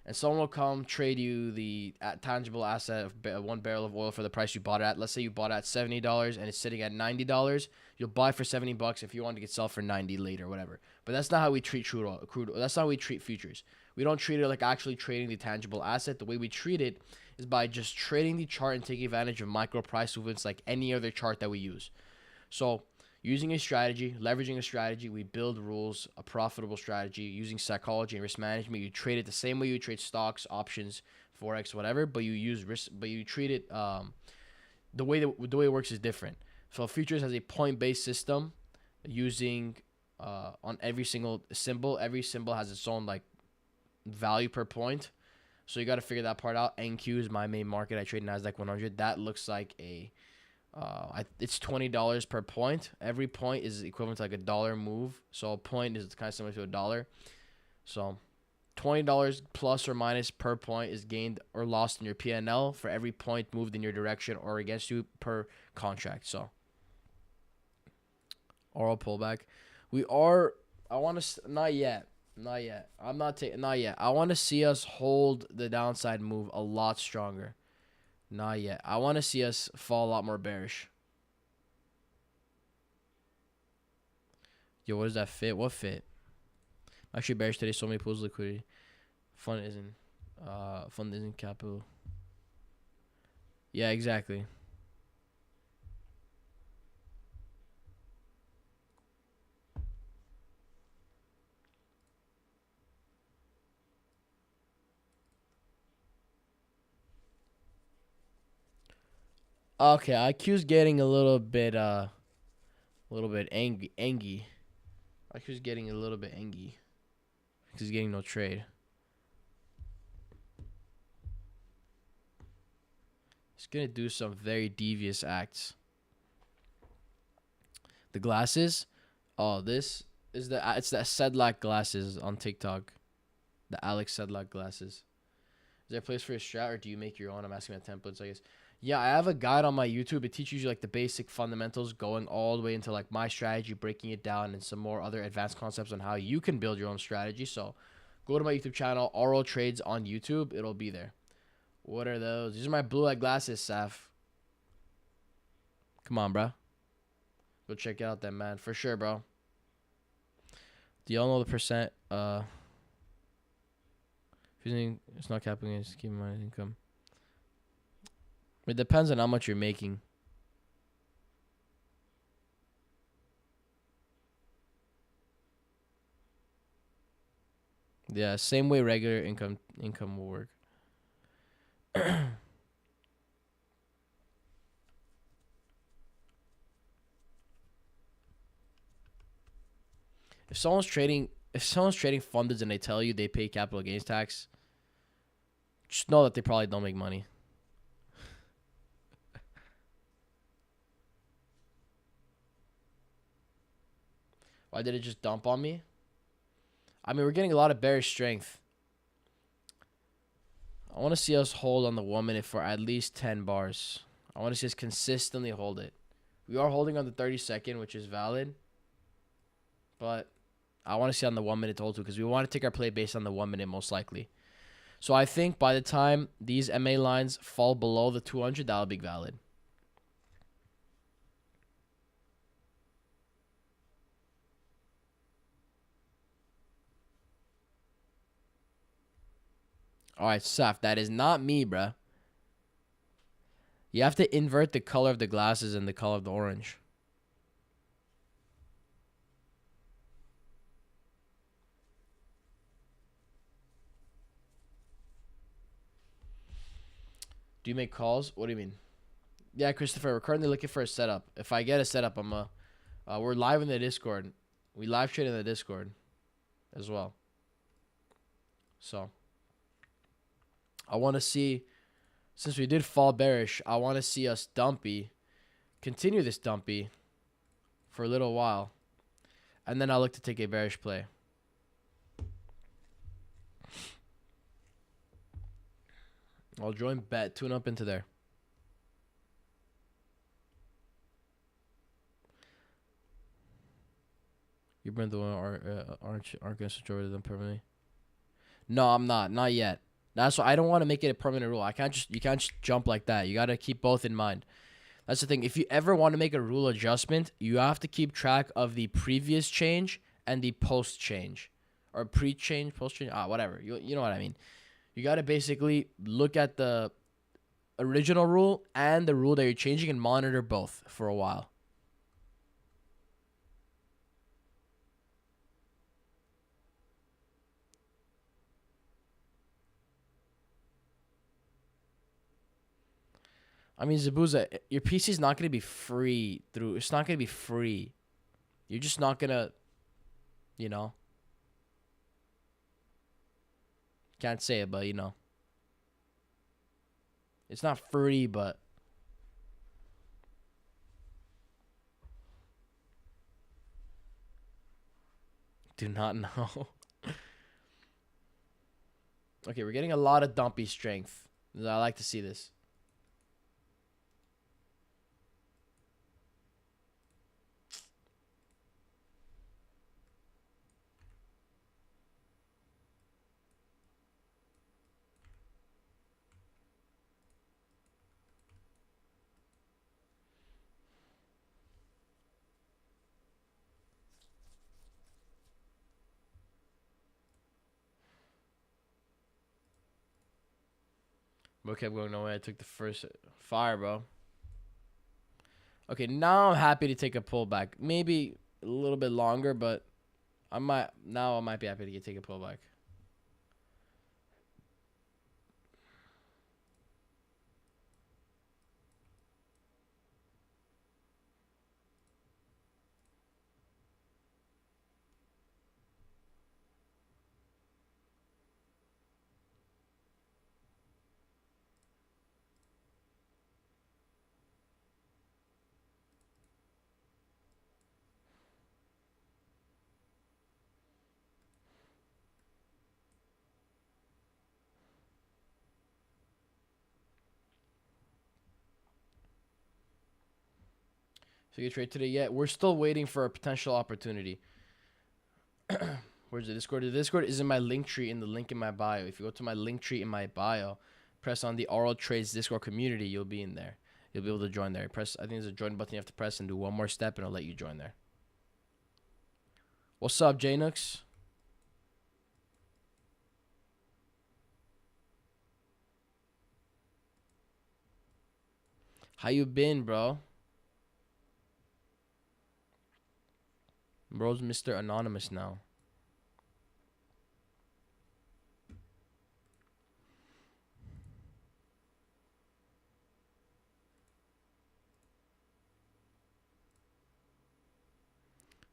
And someone will come trade you the tangible asset of 1 barrel of oil for the price you bought it at. Let's say you bought it at $70 and it's sitting at $90. You'll buy for $70 if you want to get sell for $90 later, whatever. But that's not how we treat crude oil. That's not how we treat futures. We don't treat it like actually trading the tangible asset. The way we treat it is by just trading the chart and taking advantage of micro price movements like any other chart that we use. So Using a strategy, leveraging a strategy, we build rules, a profitable strategy using psychology and risk management. You trade it the same way you trade stocks, options, forex, whatever, but you use risk, but you treat it the way it works is different. So futures has a point-based system using on every single symbol. Every symbol has its own like value per point. So you got to figure that part out. NQ is my main market. I trade Nasdaq 100. That looks like a it's $20 per point. Every point is equivalent to like $1 move. So a point is kind of similar to $1. So $20 plus or minus per point is gained or lost in your PNL for every point moved in your direction or against you per contract. So oral pullback. Not yet. Not yet. Not yet. I want to see us hold the downside move a lot stronger. Not yet. I want to see us fall a lot more bearish. Yo, what does that fit? What fit? Actually, bearish today. So many pools of liquidity. Fund isn't capital. Yeah, exactly. Okay, IQ's getting a little bit angry. IQ's getting a little bit angry because he's getting no trade. He's gonna do some very devious acts. The glasses. Oh, it's the Sedlak glasses on TikTok. The Alex Sedlak glasses. Is there a place for a strat, or do you make your own? I'm asking about templates, I guess. Yeah, I have a guide on my YouTube. It teaches you like the basic fundamentals going all the way into like my strategy, breaking it down, and some more other advanced concepts on how you can build your own strategy. So go to my YouTube channel, AroTrades on YouTube. It'll be there. What are those? These are my blue light glasses, Saf. Come on, bro. Go check out that, man. For sure, bro. Do y'all know the percent? It's not capping it. Just keep in mind income. It depends on how much you're making. Yeah, same way regular income will work. If someone's trading funded and they tell you they pay capital gains tax, just know that they probably don't make money. Why did it just dump on me? I mean, we're getting a lot of bearish strength. I want to see us hold on the 1 minute for at least 10 bars. I want to see us consistently hold it. We are holding on the 30-second, which is valid. But I want to see on the 1 minute to hold to because we want to take our play based on the 1 minute most likely. So I think by the time these MA lines fall below the 200, that'll be valid. All right, Saf, that is not me, bruh. You have to invert the color of the glasses and the color of the orange. Do you make calls? What do you mean? Yeah, Christopher, we're currently looking for a setup. If I get a setup, we're live in the Discord. We live trade in the Discord as well. So I want to see, since we did fall bearish, I want to see us dumpy, continue this dumpy for a little while, and then I'll look to take a bearish play. I'll join bet, tune up into there. You bring the one aren't gonna switch over to them permanently? No, I'm not yet. That's why I don't want to make it a permanent rule. You can't just jump like that. You got to keep both in mind. That's the thing. If you ever want to make a rule adjustment, you have to keep track of the previous change and the post change, or pre-change, post-change, whatever. You know what I mean. You got to basically look at the original rule and the rule that you're changing and monitor both for a while. I mean, Zabuza, your PC's not gonna be free through. It's not gonna be free. You're just not gonna, you know. Can't say it, but you know. It's not free, but do not know. Okay, we're getting a lot of dumpy strength. I like to see this. Okay, I'm going nowhere. I took the first fire, bro. Okay, now I'm happy to take a pullback. Maybe a little bit longer, but I might be happy to take a pullback. So you trade today yet? We're still waiting for a potential opportunity. Where's the Discord? The Discord is in my link tree in the link in my bio. If you go to my link tree in my bio, press on the AroTrades Discord community, you'll be in there. You'll be able to join there. Press, I think there's a join button you have to press and do one more step and it'll let you join there. What's up, J-Nux? How you been, bro? Bro's Mr. Anonymous now.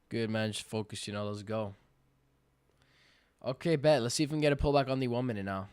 Good, man. Just focus, you know. Let's go. Okay, bet. Let's see if we can get a pullback on the 1 minute now.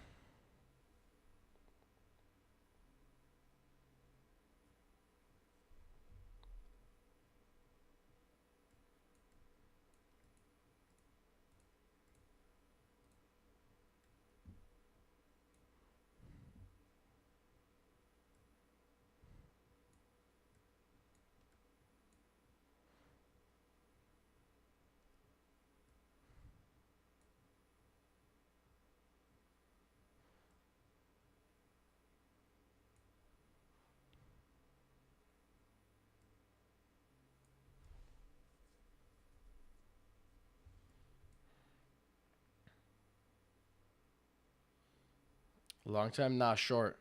Long time, not short.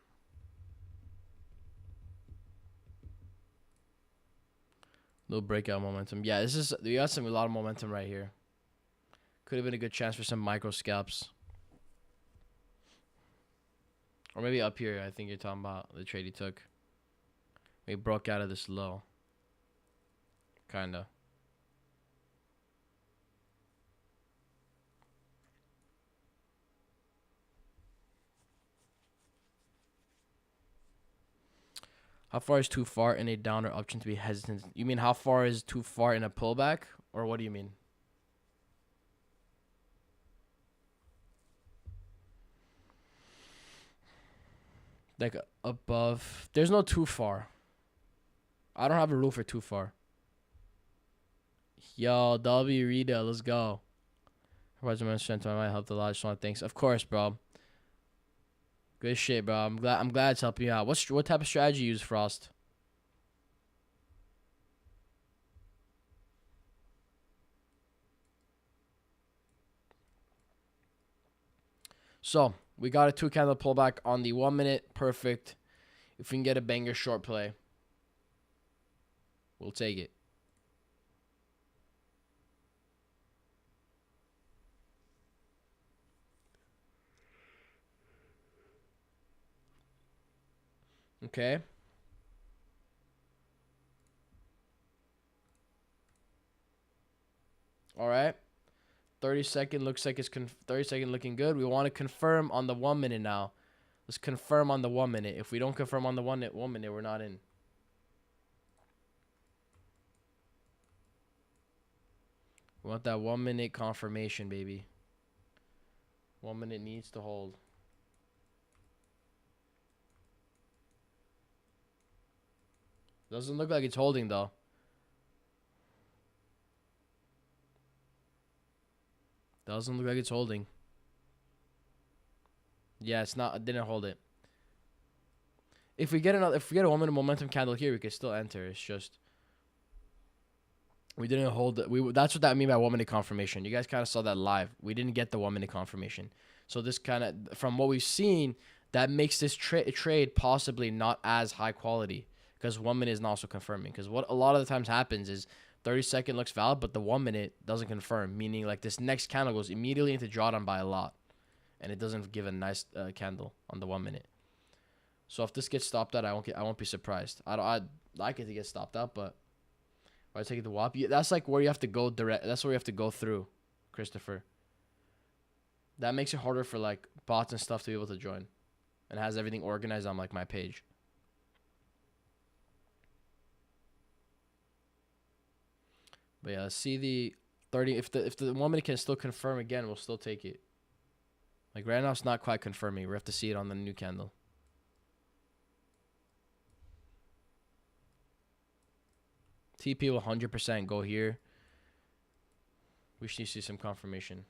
Little breakout momentum. Yeah, this is, we got a lot of momentum right here. Could have been a good chance for some micro scalps. Or maybe up here, I think you're talking about the trade he took. We broke out of this low. Kinda. How far is too far in a down or uptrend to be hesitant? You mean how far is too far in a pullback? Or what do you mean? Like above. There's no too far. I don't have a rule for too far. Yo, W Rita, let's go. Provides my strength. I might help a lot. Just want to thanks. Of course, bro. Good shit, bro. I'm glad it's helping you out. What type of strategy you use, Frost? So we got a 2 candle pullback on the 1 minute. Perfect. If we can get a banger short play, we'll take it. Okay. All right. 30-second looks like it's 30-second looking good. We want to confirm on the 1 minute now. Let's confirm on the 1 minute. If we don't confirm on the 1 minute, we're not in. We want that 1 minute confirmation, baby. 1 minute needs to hold. Doesn't look like it's holding though. Doesn't look like it's holding. Yeah, it's not. It didn't hold it. If we get a 1 minute momentum candle here, we can still enter. It's just we didn't hold it. That's what that mean by 1 minute confirmation. You guys kind of saw that live. We didn't get the 1 minute confirmation. So this kind of, from what we've seen, that makes this trade possibly not as high quality because 1 minute is not also confirming. Because what a lot of the times happens is 30-second looks valid, but the 1 minute doesn't confirm. Meaning like this next candle goes immediately into drawdown by a lot, and it doesn't give a nice candle on the 1 minute. So if this gets stopped out, I won't be surprised. I'd like it to get stopped out, but I take it to WAP. That's like where you have to go direct. That's where you have to go through, Christopher. That makes it harder for like bots and stuff to be able to join, and has everything organized on like my page. But yeah, let's see the 30. If the 1 minute can still confirm again, we'll still take it. Like right now, it's not quite confirming. We have to see it on the new candle. TP will 100% go here. We should see some confirmation.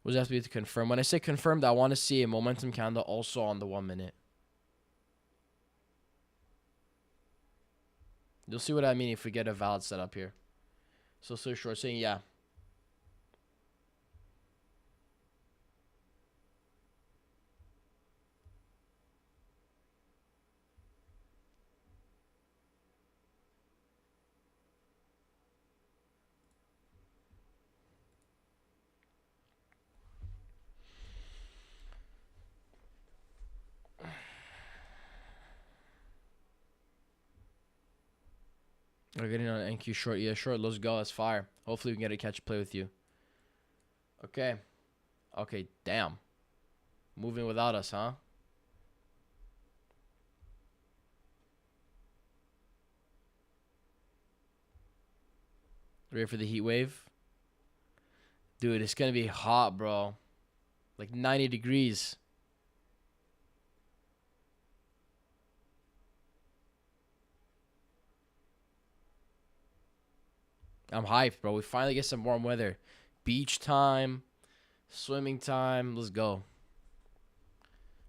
What does it have to be to confirm? When I say confirmed, I want to see a momentum candle also on the 1 minute. You'll see what I mean if we get a valid setup here. So short saying, yeah. We're getting on NQ short. Yeah, short. Let's go. That's fire. Hopefully we can get a catch play with you. Okay. Okay, damn. Moving without us, huh? Ready for the heat wave? Dude, it's going to be hot, bro. Like 90 degrees. I'm hyped, bro. We finally get some warm weather. Beach time. Swimming time. Let's go.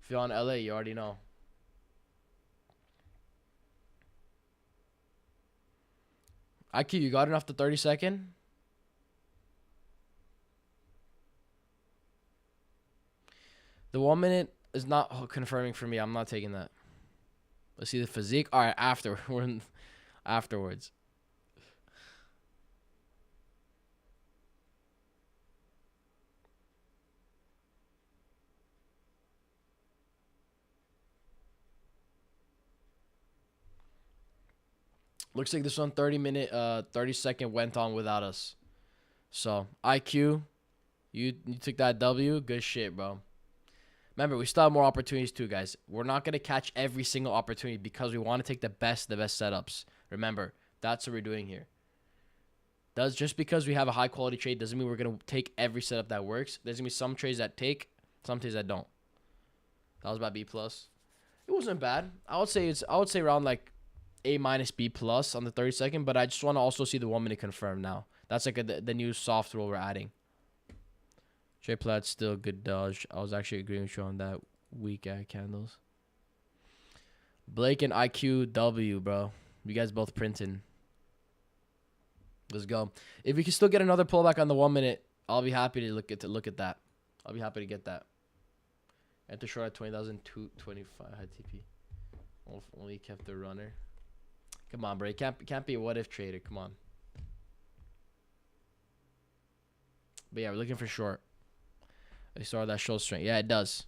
If you're on LA, you already know. IQ, you got enough to 30-second? The 1 minute is not confirming for me. I'm not taking that. Let's see the physique. All right, after. We're in afterwards. Looks like this one 30-second went on without us. So, IQ, you took that W. Good shit, bro. Remember, we still have more opportunities too, guys. We're not going to catch every single opportunity because we want to take the best setups. Remember, that's what we're doing here. Just because we have a high quality trade doesn't mean we're going to take every setup that works. There's going to be some trades that take, some trades that don't. That was about B+. It wasn't bad. I would say around like A- B+ on the 30-second, but I just want to also see the 1 minute confirm now. That's like the new soft rule we're adding. J Plaid still good dodge. I was actually agreeing with you on that weak candles. Blake and IQW, bro. You guys both printing. Let's go. If we can still get another pullback on the 1 minute, I'll be happy to look at that. I'll be happy to get that. Enter short at 20,225 high TP. Only kept the runner. Come on, bro. It can't be a what if trader. Come on. But yeah, we're looking for short. I saw that show strength. Yeah, it does.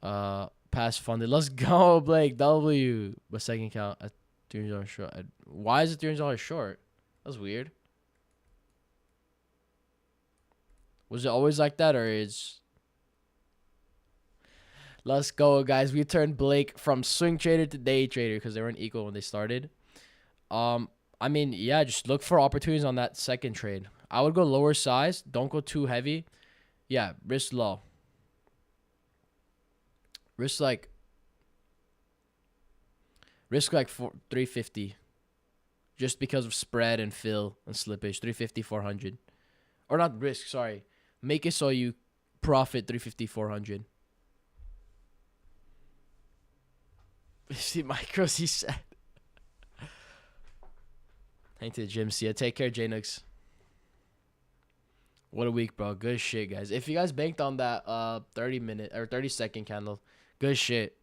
Pass funded. Let's go, Blake. W. But second count at $300 short. Why is it $300 short? That's weird. Was it always like that, or is... Let's go, guys. We turned Blake from swing trader to day trader because they weren't equal when they started. I mean, yeah, just look for opportunities on that second trade. I would go lower size. Don't go too heavy. Yeah, risk low. Risk like 350. Just because of spread and fill and slippage. 350, 400. Or not risk, sorry. Make it so you profit 350, 400. See micros, he said. Hang to the gym. See ya. Take care, J-Nux. What a week, bro. Good shit, guys. If you guys banked on that 30-minute or 30-second candle, good shit.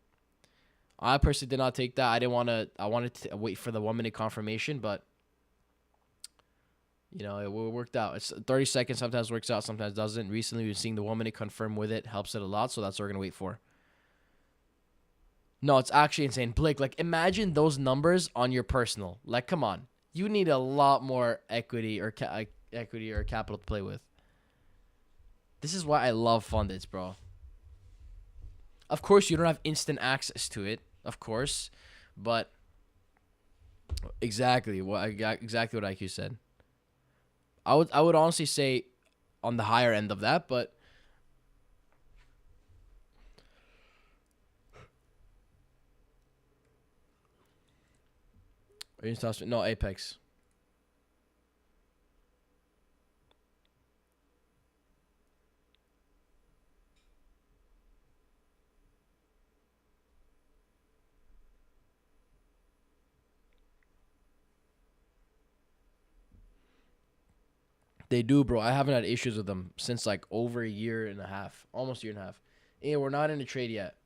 I personally did not take that. I wanted to wait for the 1-minute confirmation, but you know, it worked out. It's 30 seconds. Sometimes works out, sometimes doesn't. Recently, we've seen the 1-minute confirm with it. Helps it a lot, so that's what we're going to wait for. No, it's actually insane. Blake, like, imagine those numbers on your personal. Like, come on. You need a lot more equity or capital to play with. This is why I love fundeds, bro. Of course, you don't have instant access to it, of course, but exactly what IQ said. I would honestly say on the higher end of that, but no, Apex. They do, bro. I haven't had issues with them since like over a year and a half. Almost a year and a half. And we're not in a trade yet.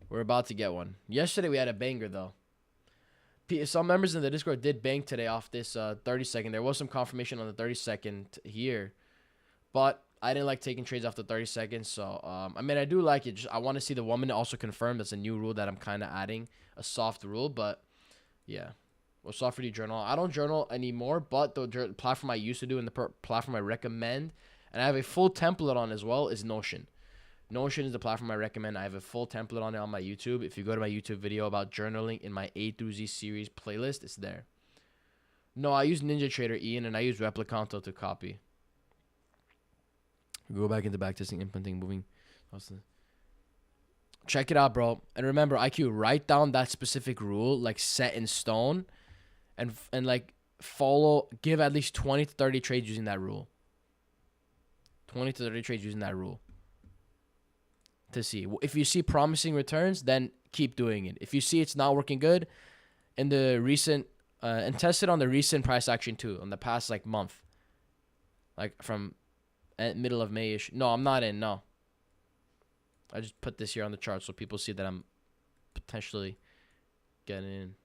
We're about to get one. Yesterday we had a banger, though. Some members in the Discord did bank today off this 30-second. There was some confirmation on the 30-second here. But I didn't like taking trades off the 30 seconds. So, I mean, I do like it. I want to see the 1-minute also confirmed. That's a new rule that I'm kind of adding. A soft rule, but yeah. What software do you journal? I don't journal anymore, but the platform I used to do and the platform I recommend, and I have a full template on as well, is Notion. Notion is the platform I recommend. I have a full template on it on my YouTube. If you go to my YouTube video about journaling in my A through Z series playlist, it's there. No, I use NinjaTrader, Ian, and I use Replicanto to copy. Go back into backtesting, implementing, moving. Check it out, bro. And remember, IQ, write down that specific rule, like set in stone. And like give at least 20 to 30 trades using that rule. 20 to 30 trades using that rule. To see. If you see promising returns, then keep doing it. If you see it's not working good, in the recent, and test it on the recent price action too, on the past like month. Like from middle of May-ish. No, I'm not in, no. I just put this here on the chart so people see that I'm potentially getting in.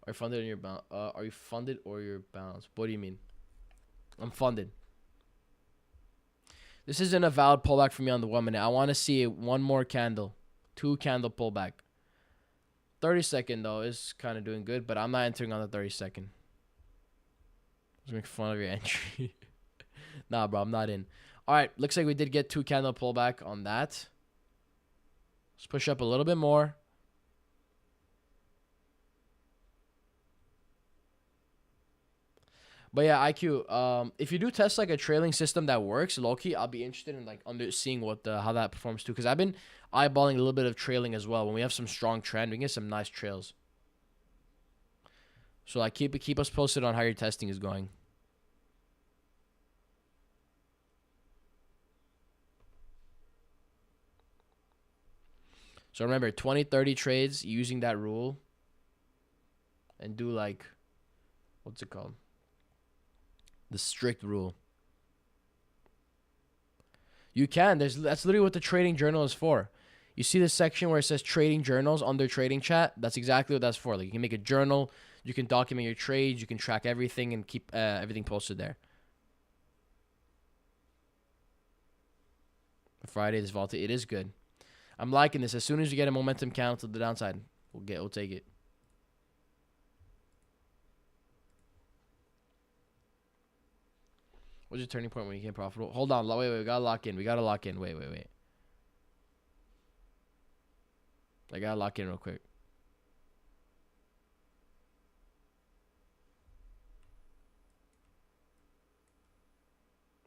Are you funded in your balance? Are you funded or your balance? What do you mean? I'm funded. This isn't a valid pullback for me on the 1-minute. I want to see one more candle. 2-candle pullback. 30-second, though, is kind of doing good, but I'm not entering on the 30-second. Let's make fun of your entry. Nah, bro, I'm not in. All right, looks like we did get 2-candle pullback on that. Let's push up a little bit more. But yeah, IQ, if you do test like a trailing system that works, low-key, I'll be interested in like seeing how that performs too. Because I've been eyeballing a little bit of trailing as well. When we have some strong trend, we can get some nice trails. So like keep us posted on how your testing is going. So remember, 20, 30 trades using that rule. And do like, what's it called? The strict rule. You can. That's literally what the trading journal is for. You see the section where it says trading journals under trading chat? That's exactly what that's for. Like you can make a journal You can document your trades. You can track everything and keep everything posted there. Friday, this volatility, it is good. I'm liking this. As soon as you get a momentum candle to the downside, we'll take it. What's your turning point when you became profitable? Hold on. Wait. We gotta lock in. Wait. I gotta lock in real quick.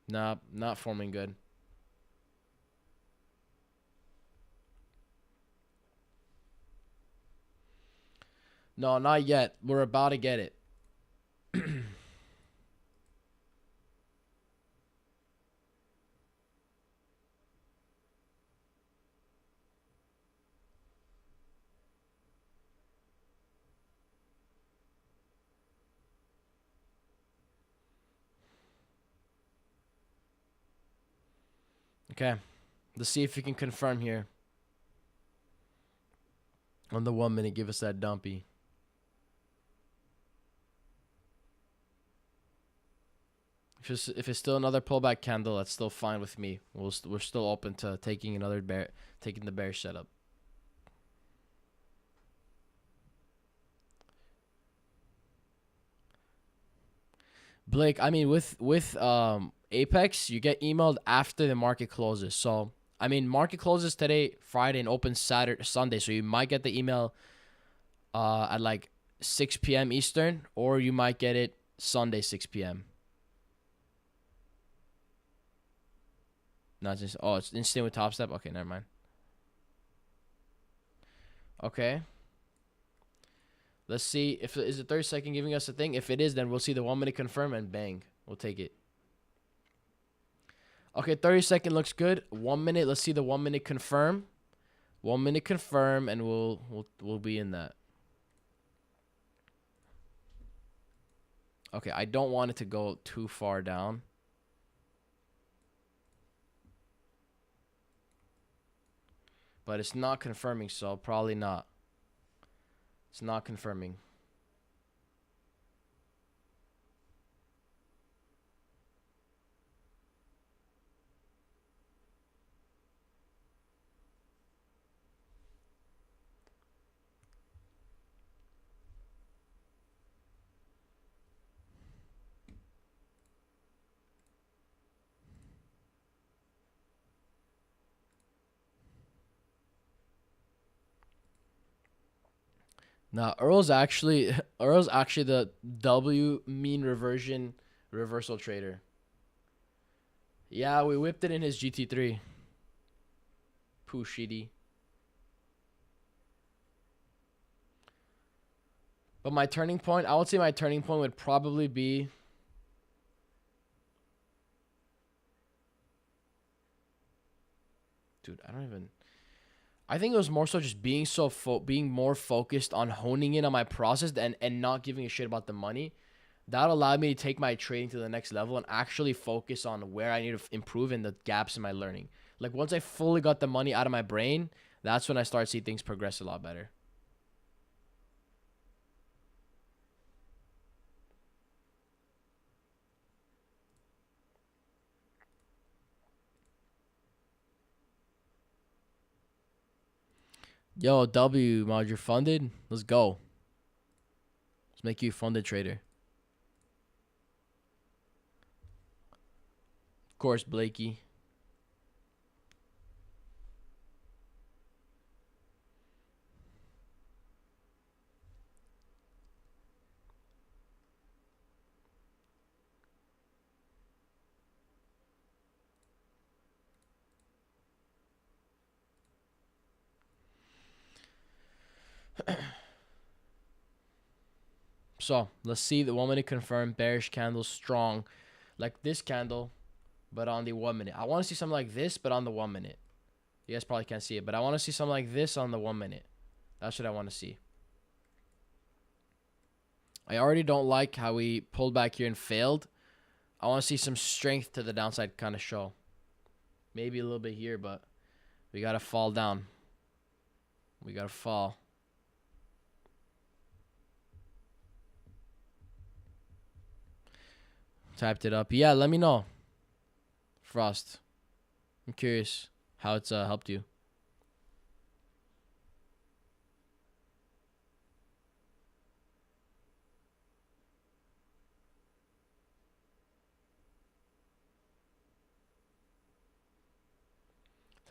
Nah, not forming good. No, not yet. We're about to get it. Okay. Let's see if we can confirm here. On the 1 minute, give us that dumpy. If it's still another pullback candle, that's still fine with me. We're still open to taking the bearish setup. Blake, I mean with Apex, you get emailed after the market closes. So I mean, market closes today, Friday, and opens Sunday. So you might get the email at like 6 p.m. Eastern, or you might get it Sunday 6 p.m. Not just it's instant with Top Step. Okay, never mind. Okay. Let's see if is the 30-second giving us a thing. If it is, then we'll see the 1 minute confirm and bang, we'll take it. Okay, 30-second looks good. 1 minute. Let's see the 1 minute confirm. 1 minute confirm, and we'll be in that. Okay, I don't want it to go too far down. But it's not confirming, so probably not. It's not confirming. Now, Earl's actually the W mean reversal trader. Yeah, we whipped it in his GT3. Poo shitty. But my turning point, I would say my turning point would probably be I think it was more so just being being more focused on honing in on my process and not giving a shit about the money. That allowed me to take my trading to the next level and actually focus on where I need to improve and the gaps in my learning. Like once I fully got the money out of my brain, that's when I start to see things progress a lot better. Yo, W, mod, you're funded? Let's go. Let's make you a funded trader. Of course, Blakey. So, let's see the 1 minute confirmed bearish candle strong. Like this candle, but on the 1 minute. I want to see something like this, but on the 1 minute. You guys probably can't see it, but I want to see something like this on the 1 minute. That's what I want to see. I already don't like how we pulled back here and failed. I want to see some strength to the downside kind of show. Maybe a little bit here, but we got to fall down. We got to fall. Typed it up. Yeah, let me know. Frost. I'm curious how it's helped you.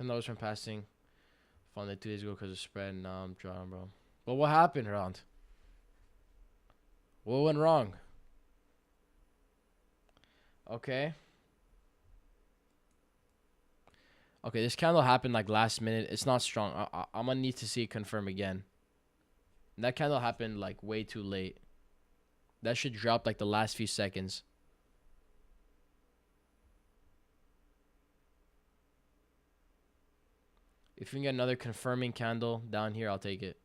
$10 from passing. Found it 2 days ago because of spread. Now I'm drawing, bro. Well, what happened, Rond? What went wrong? Okay. Okay, this candle happened like last minute. It's not strong. I'm gonna need to see it confirm again. And that candle happened like way too late. That should drop like the last few seconds. If you can get another confirming candle down here, I'll take it.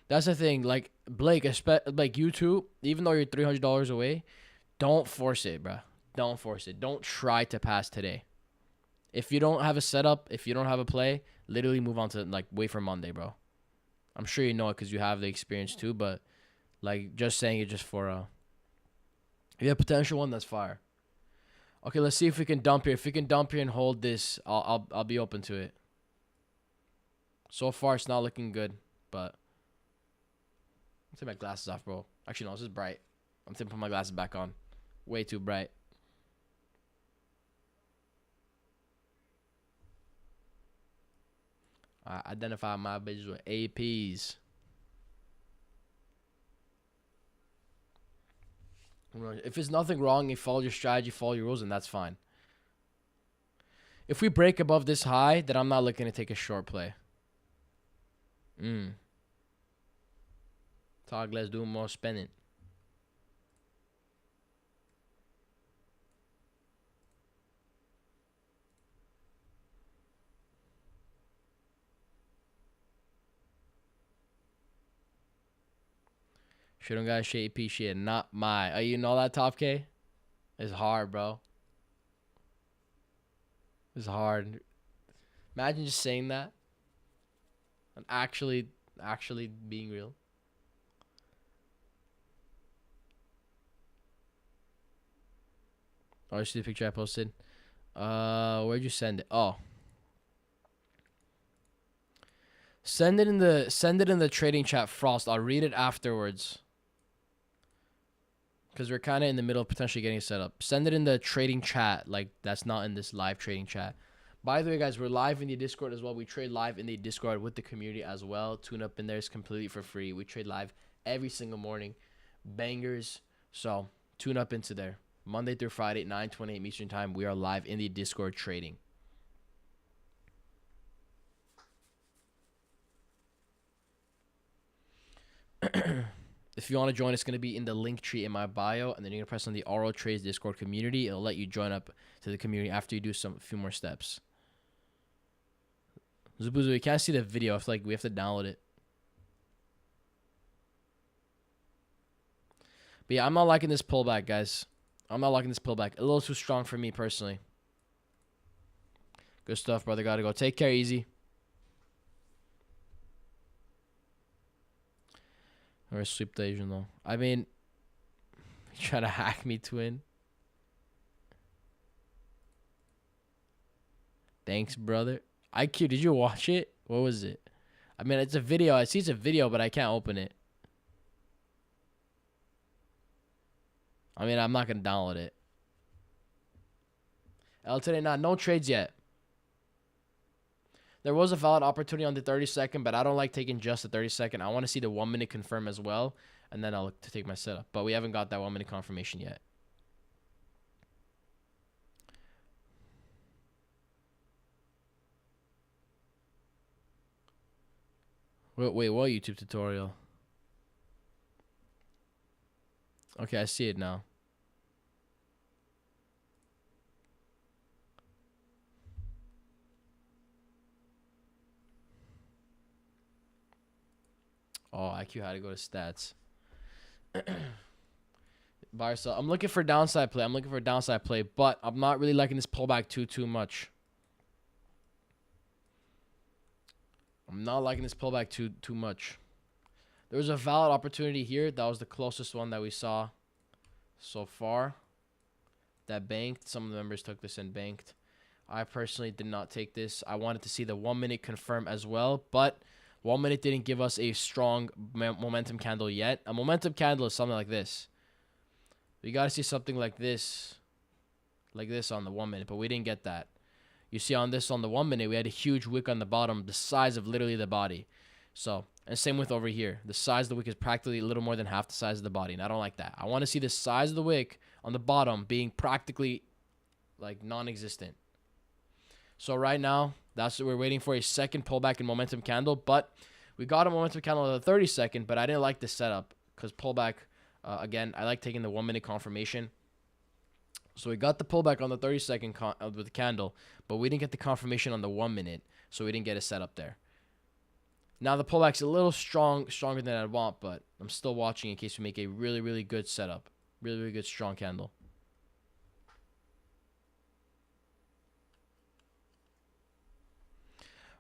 That's the thing. Like, Blake, like you too, even though you're $300 away, don't force it, bro. Don't force it. Don't try to pass today. If you don't have a setup, if you don't have a play, literally move on to, like, wait for Monday, bro. I'm sure you know it because you have the experience too, but, like, just saying it just for, if you have potential one, that's fire. Okay, let's see if we can dump here. If we can dump here and hold this, I'll be open to it. So far, it's not looking good, but I'll take my glasses off, bro. Actually, no, this is bright. I'm taking put my glasses back on. Way too bright. I identify my bitches with APs. If there's nothing wrong, you follow your strategy, follow your rules, and that's fine. If we break above this high, then I'm not looking to take a short play. Talk, let's do more spending. Shit don't got shit AP shit, not my. Oh, you know that Top K? It's hard, bro. It's hard. Imagine just saying that. And actually being real. Oh, you see the picture I posted? Where'd you send it? Oh. Send it in the trading chat, Frost. I'll read it afterwards. Because we're kind of in the middle of potentially getting set up. Send it in the trading chat. Like, that's not in this live trading chat. By the way, guys, we're live in the Discord as well. We trade live in the Discord with the community as well. Tune up in there is completely for free. We trade live every single morning. Bangers. So, tune up into there. Monday through Friday, 9:28 Eastern Time. We are live in the Discord trading. If you want to join, it's going to be in the link tree in my bio, and then you're going to press on the AroTrades Discord community. It'll let you join up to the community after you do a few more steps. Zubuzu, we can't see the video. I feel like we have to download it. But yeah, I'm not liking this pullback, guys. I'm not liking this pullback. A little too strong for me personally. Good stuff, brother. Gotta go. Take care, easy. Or sweep the Asian though. I mean, you trying to hack me, twin. Thanks, brother. IQ, did you watch it? What was it? I mean, it's a video. I see it's a video, but I can't open it. I mean, I'm not going to download it. today, no trades yet. There was a valid opportunity on the 30-second, but I don't like taking just the 30-second. I want to see the 1 minute confirm as well, and then I'll look to take my setup. But we haven't got that 1 minute confirmation yet. Wait, what YouTube tutorial? Okay, I see it now. Oh, IQ had to go to stats. Buy or sell. I'm looking for downside play. But I'm not really liking this pullback too much. I'm not liking this pullback too much. There was a valid opportunity here. That was the closest one that we saw so far. That banked. Some of the members took this and banked. I personally did not take this. I wanted to see the 1 minute confirm as well, but 1 minute didn't give us a strong momentum candle yet. A momentum candle is something like this. We got to see something like this on the 1 minute, but we didn't get that. You see on this on the 1 minute, we had a huge wick on the bottom, the size of literally the body. So, and same with over here. The size of the wick is practically a little more than half the size of the body, and I don't like that. I want to see the size of the wick on the bottom being practically like non-existent. So right now, that's what we're waiting for, a second pullback in momentum candle, but we got a momentum candle at the 30-second, but I didn't like this setup because pullback, again, I like taking the 1 minute confirmation. So we got the pullback on the 30-second with the candle, but we didn't get the confirmation on the 1 minute, so we didn't get a setup there. Now the pullback's a little stronger than I'd want, but I'm still watching in case we make a really, really good setup. Really, really good strong candle.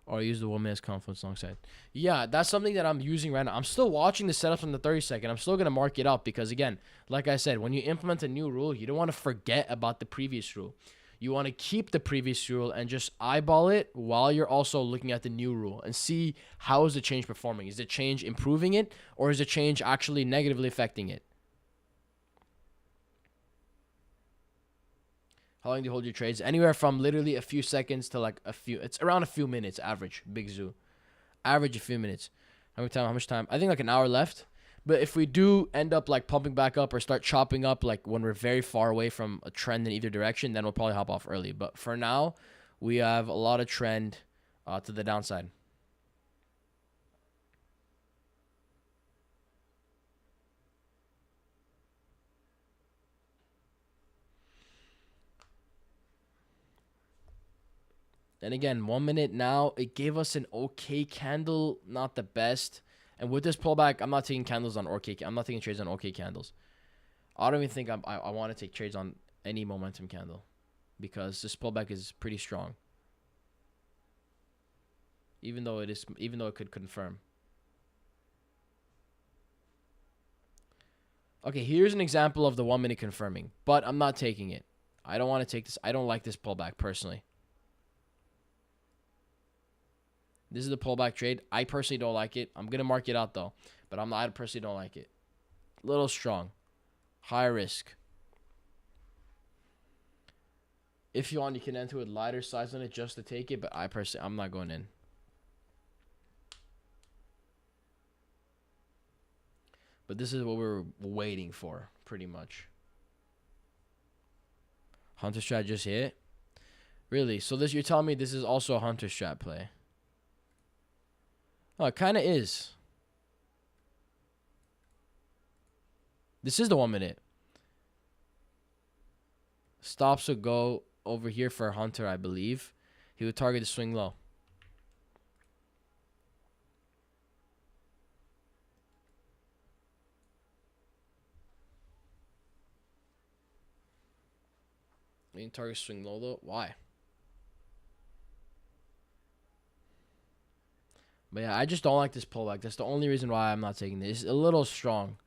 Or use the 1 minute confluence alongside. Yeah, that's something that I'm using right now. I'm still watching the setups on the 30-second. I'm still going to mark it up because, again, like I said, when you implement a new rule, you don't want to forget about the previous rule. You want to keep the previous rule and just eyeball it while you're also looking at the new rule and see how is the change performing. Is the change improving it, or is the change actually negatively affecting it? How long do you hold your trades? Anywhere from literally a few seconds to like a few. It's around a few minutes average. Big Zoo. Average a few minutes. How much time? I think like an hour left. But if we do end up like pumping back up or start chopping up like when we're very far away from a trend in either direction, then we'll probably hop off early. But for now, we have a lot of trend to the downside. And again, 1 minute now, it gave us an okay candle, not the best. And with this pullback, I'm not taking candles on okay. I'm not taking trades on okay candles. I don't even think I want to take trades on any momentum candle because this pullback is pretty strong. Even though it could confirm. Okay, here's an example of the 1 minute confirming, but I'm not taking it. I don't want to take this. I don't like this pullback personally. This is the pullback trade. I personally don't like it. I'm going to mark it out, though. But I personally don't like it. Little strong. High risk. If you want, you can enter with lighter size on it just to take it. But I'm not going in. But this is what we're waiting for, pretty much. Hunter strat just hit? Really? So you're telling me this is also a hunter strat play? Oh, it kind of is. This is the 1 minute. Stops would go over here for Hunter, I believe. He would target the swing low. He didn't target swing low though. Why? But yeah, I just don't like this pullback. That's the only reason why I'm not taking this. It's a little strong.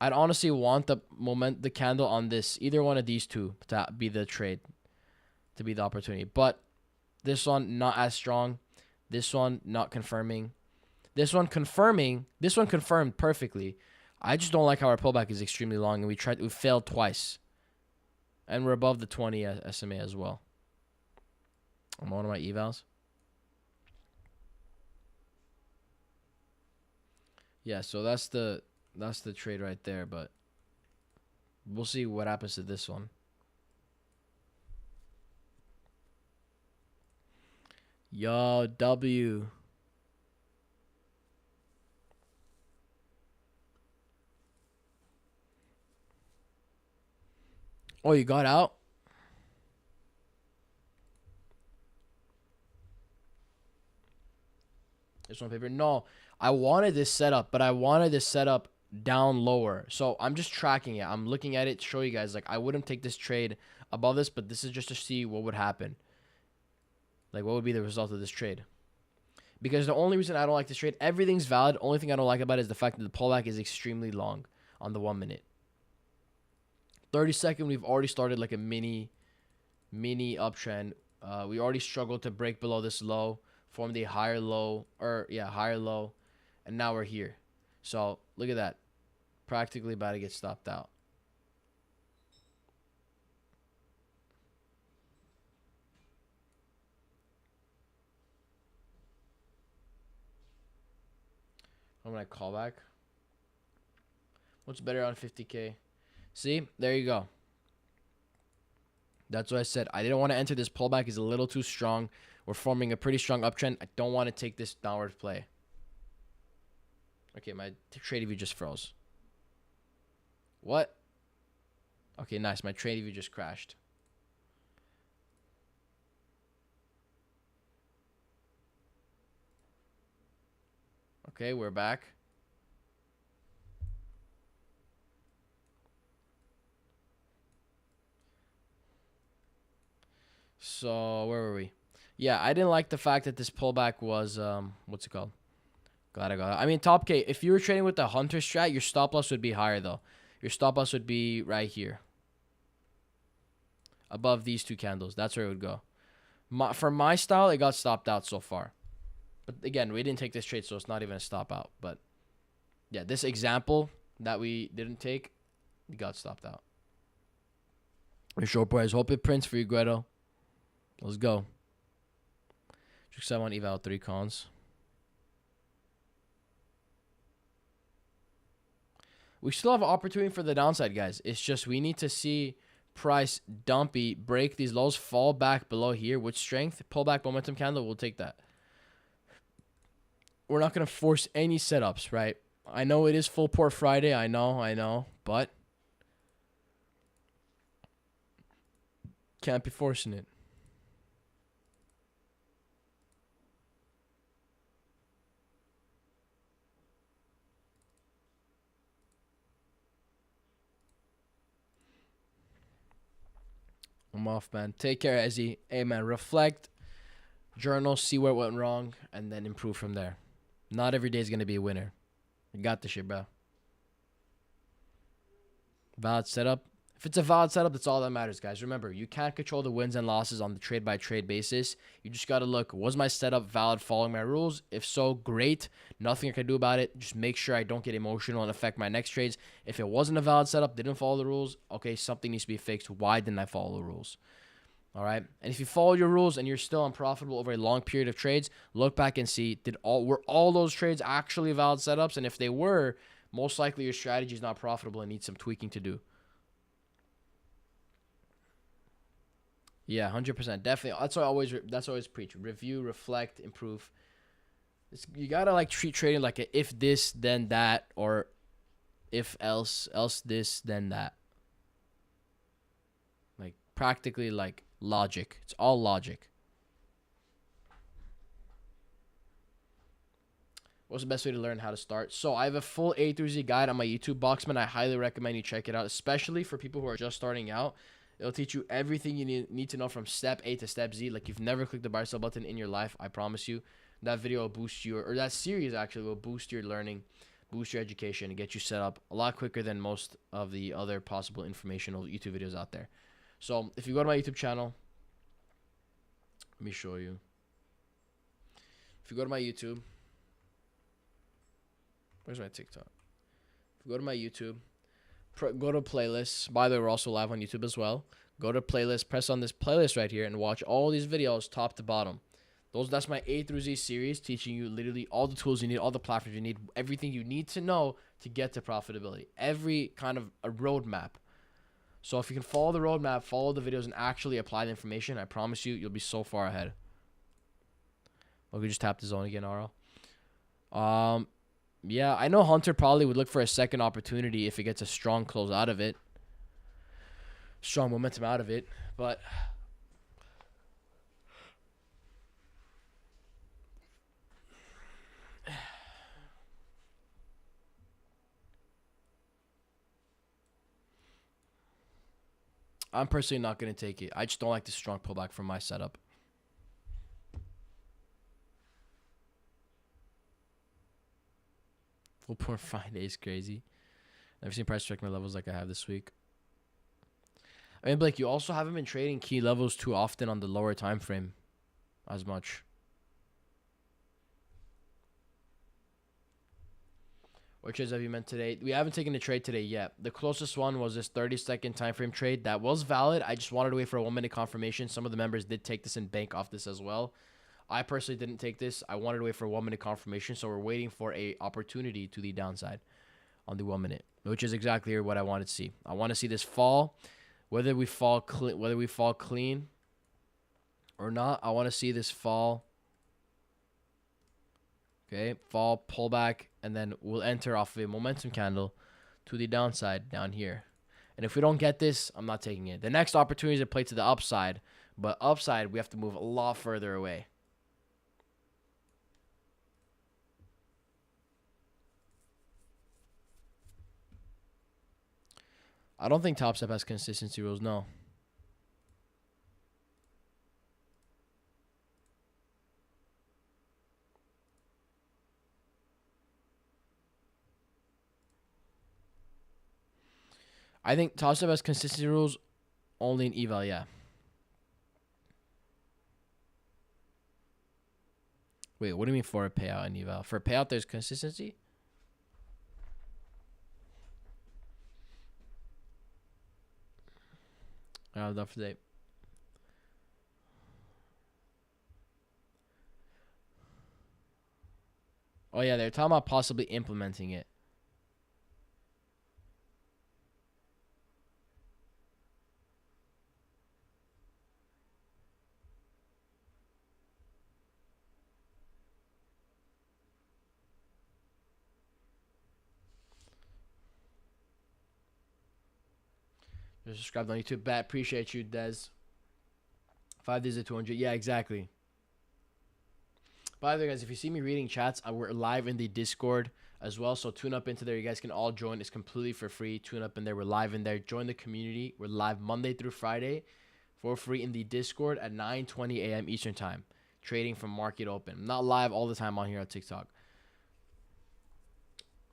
I'd honestly want the candle on this, either one of these two, to be the trade, to be the opportunity. But this one not as strong. This one not confirming. This one confirming. This one confirmed perfectly. I just don't like how our pullback is extremely long, and we failed twice, and we're above the 20 SMA as well. I'm on one of my evals. Yeah, so that's the trade right there, but we'll see what happens to this one. Yo, W. Oh, you got out? This one paper? No. I wanted this setup, but I wanted this setup down lower. So I'm just tracking it. I'm looking at it to show you guys. Like, I wouldn't take this trade above this, but this is just to see what would happen. Like, what would be the result of this trade. Because the only reason I don't like this trade, everything's valid. Only thing I don't like about it is the fact that the pullback is extremely long on the 1 minute. 30-second, we've already started like a mini uptrend. We already struggled to break below this low, formed a higher low, higher low, and now we're here. So look at that, practically about to get stopped out. I'm gonna call back. What's better on 50K? See, there you go. That's what I said. I didn't want to enter this pullback. It's a little too strong. We're forming a pretty strong uptrend. I don't want to take this downward play. Okay, my trade view just froze. What? Okay, nice. My trade view just crashed. Okay, we're back. So, where were we? Yeah, I didn't like the fact that this pullback was, what's it called? Got it. I mean, top K, if you were trading with the Hunter strat, your stop loss would be higher, though. Your stop loss would be right here. Above these two candles. That's where it would go. For my style, it got stopped out so far. But again, we didn't take this trade, so it's not even a stop out. But yeah, this example that we didn't take, we got stopped out. Your short boys, hope it prints for you, Guido. Let's go. Just 7 eval 3 cons. We still have opportunity for the downside, guys. It's just we need to see price dumpy, break these lows, fall back below here with strength, pull back momentum candle. We'll take that. We're not going to force any setups, right? I know it is full port Friday. I know. But can't be forcing it. I'm off, man. Take care, Ezzy. Hey, man, reflect, journal, see where it went wrong, and then improve from there. Not every day is going to be a winner. You got this shit, bro. Valid setup. If it's a valid setup, that's all that matters, guys. Remember, you can't control the wins and losses on the trade-by-trade basis. You just got to look, was my setup valid following my rules? If so, great. Nothing I can do about it. Just make sure I don't get emotional and affect my next trades. If it wasn't a valid setup, didn't follow the rules, okay, something needs to be fixed. Why didn't I follow the rules? All right? And if you follow your rules and you're still unprofitable over a long period of trades, look back and see, were all those trades actually valid setups? And if they were, most likely your strategy is not profitable and needs some tweaking to do. Yeah, 100%. Definitely. That's what I always preach. Review, reflect, improve. You got to like treat trading like a if this, then that, or if else this, then that. Like practically like logic. It's all logic. What's the best way to learn how to start? So I have a full A through Z guide on my YouTube, Boxman. I highly recommend you check it out, especially for people who are just starting out. It'll teach you everything you need to know from step A to step Z. Like you've never clicked the buy sell button in your life, I promise you. That video will boost or that series actually will boost your learning, boost your education, and get you set up a lot quicker than most of the other possible informational YouTube videos out there. So if you go to my YouTube channel, let me show you. If you go to my YouTube, where's my TikTok? If you go to my YouTube, go to playlists. By the way, we're also live on YouTube as well. Go to playlist, press on this playlist right here, and watch all these videos top to bottom. That's my A through Z series, teaching you literally all the tools you need, all the platforms you need, everything you need to know to get to profitability. Every kind of a roadmap. So if you can follow the roadmap, follow the videos, and actually apply the information, I promise you, you'll be so far ahead. Okay, just tap the zone again, RL. Yeah, I know Hunter probably would look for a second opportunity if he gets a strong close out of it. Strong momentum out of it. But I'm personally not going to take it. I just don't like the strong pullback from my setup. 4.5 days crazy. Never seen price check my levels like I have this week. I mean, Blake, you also haven't been trading key levels too often on the lower time frame as much. What trades have you meant today? We haven't taken a trade today yet. The closest one was this 30-second time frame trade. That was valid. I just wanted to wait for a 1 minute confirmation. Some of the members did take this and bank off this as well. I personally didn't take this. I wanted to wait for a 1 minute confirmation, so we're waiting for a opportunity to the downside on the 1 minute, which is exactly what I wanted to see. I want to see this fall, whether we fall clean or not. I want to see this fall. Okay, fall, pullback, and then we'll enter off of a momentum candle to the downside down here. And if we don't get this, I'm not taking it. The next opportunity is to play to the upside, but upside, we have to move a lot further away. I don't think Top Step has consistency rules, no. I think Top Step has consistency rules only in eval, yeah. Wait, what do you mean for a payout in eval? For a payout, there's consistency? I'm done for today. Oh, yeah, they're talking about possibly implementing it. You're subscribed on YouTube. Bet. Appreciate you, Dez. 5 days at 200. Yeah, exactly. By the way, guys, if you see me reading chats, we're live in the Discord as well. So tune up into there. You guys can all join. It's completely for free. Tune up in there. We're live in there. Join the community. We're live Monday through Friday for free in the Discord at 9:20 a.m. Eastern Time. Trading from market open. I'm not live all the time on here on TikTok.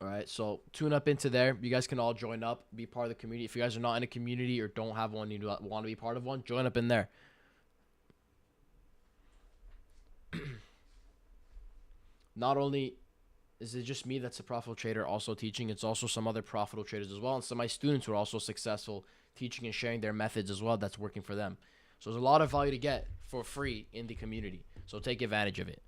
All right, so tune up into there. You guys can all join up, be part of the community. If you guys are not in a community or don't have one, you want to be part of one, join up in there. Not only is it just me that's a profitable trader also teaching, it's also some other profitable traders as well, and some of my students who are also successful teaching and sharing their methods as well that's working for them. So there's a lot of value to get for free in the community. So take advantage of it.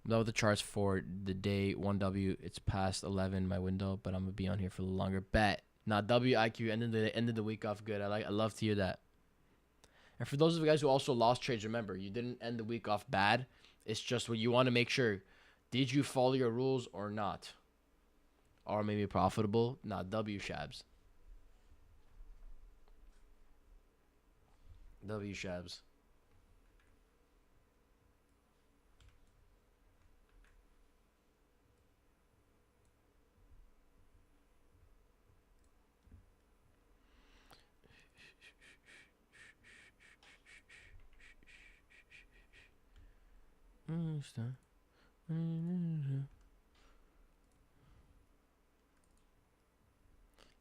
I'm done with the charts for the day 1W. It's past 11 my window, but I'm gonna be on here for a longer. Bet. Not WIQ ended the week off good. I love to hear that. And for those of you guys who also lost trades, remember you didn't end the week off bad. It's just what you want to make sure. Did you follow your rules or not? Or maybe profitable? Not W Shabs. W Shabs.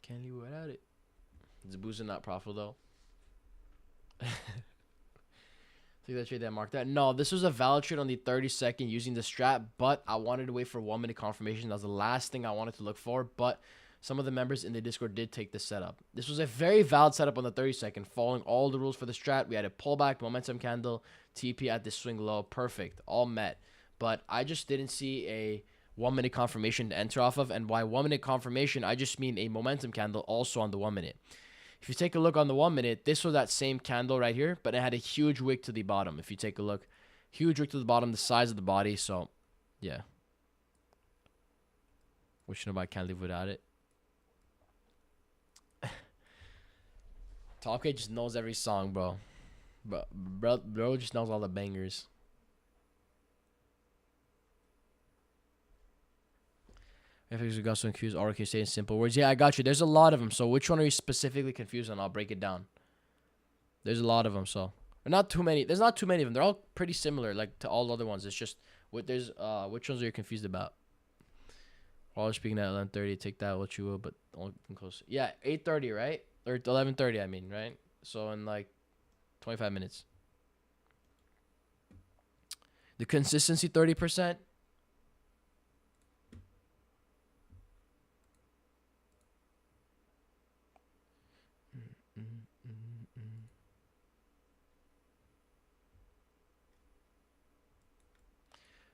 Can't leave without it. It's boosting not profitable though. See that trade that marked that? No, this was a valid trade on the 30-second using the strat, but I wanted to wait for 1 minute confirmation. That was the last thing I wanted to look for, but some of the members in the Discord did take this setup. This was a very valid setup on the 30-second, following all the rules for the strat. We had a pullback, momentum candle, TP at the swing low. Perfect. All met. But I just didn't see a 1 minute confirmation to enter off of. And by 1 minute confirmation, I just mean a momentum candle also on the 1 minute. If you take a look on the 1 minute, this was that same candle right here, but it had a huge wick to the bottom. If you take a look, huge wick to the bottom, the size of the body. So, yeah. Wish nobody can't live without it. Top K just knows every song, bro. Bro just knows all the bangers. If you got so confused, or can you say in simple words? Yeah, I got you. There's a lot of them. So which one are you specifically confused on? I'll break it down. There's a lot of them. So not too many. There's not too many of them. They're all pretty similar, like to all other ones. It's just what there's. Which ones are you confused about? All speaking at 11:30. Take that what you will, but don't come close. Yeah, 8:30, right? Or 11:30. I mean, right? So in like 25 minutes. The consistency 30%.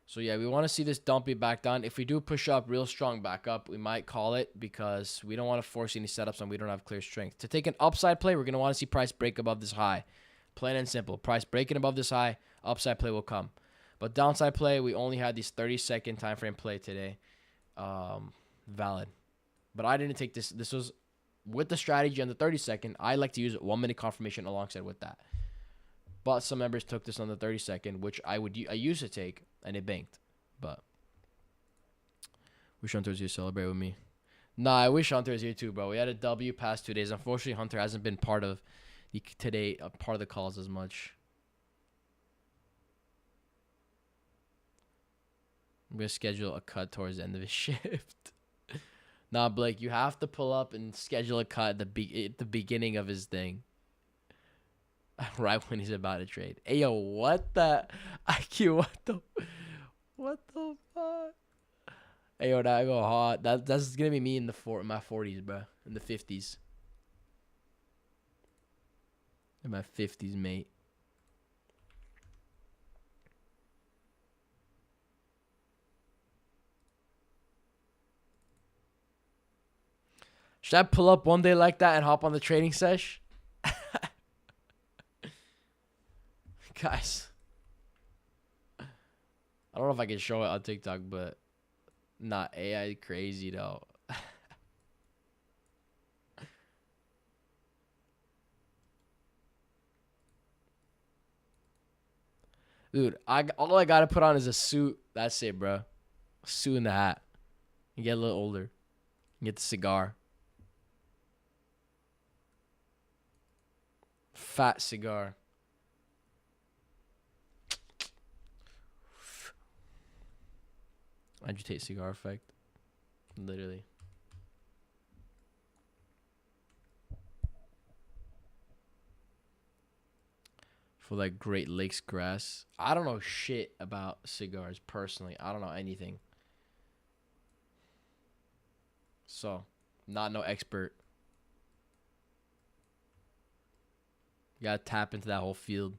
So yeah, we want to see this dumpy back down. If we do push up real strong back up, we might call it because we don't want to force any setups and we don't have clear strength. To take an upside play, we're going to want to see price break above this high. Plain and simple. Price breaking above this high, upside play will come. But downside play, we only had these 30-second time frame play today. Valid. But I didn't take this. This was with the strategy on the 30-second. I like to use 1 minute confirmation alongside with that. But some members took this on the 30-second, which I used to take, and it banked. But wish Hunter was here to celebrate with me. Nah, I wish Hunter was here too, bro. We had a W past 2 days. Unfortunately, Hunter hasn't been part of the calls as much. I'm gonna schedule a cut towards the end of his shift. Nah, Blake, you have to pull up and schedule a cut at the beginning of his thing. Right when he's about to trade. Hey, yo, what the? IQ, what the fuck? Hey, yo, that go hard. That's going to be me in my 40s, bro. In the 50s. In my 50s, mate. Should I pull up one day like that and hop on the trading sesh? Guys, I don't know if I can show it on TikTok, but not AI crazy though. Dude, all I gotta put on is a suit. That's it, bro. A suit and the hat. You get a little older. You get the cigar. Fat cigar. Agitate cigar effect. Literally. For like Great Lakes grass. I don't know shit about cigars personally. I don't know anything. So, not no expert. You gotta tap into that whole field.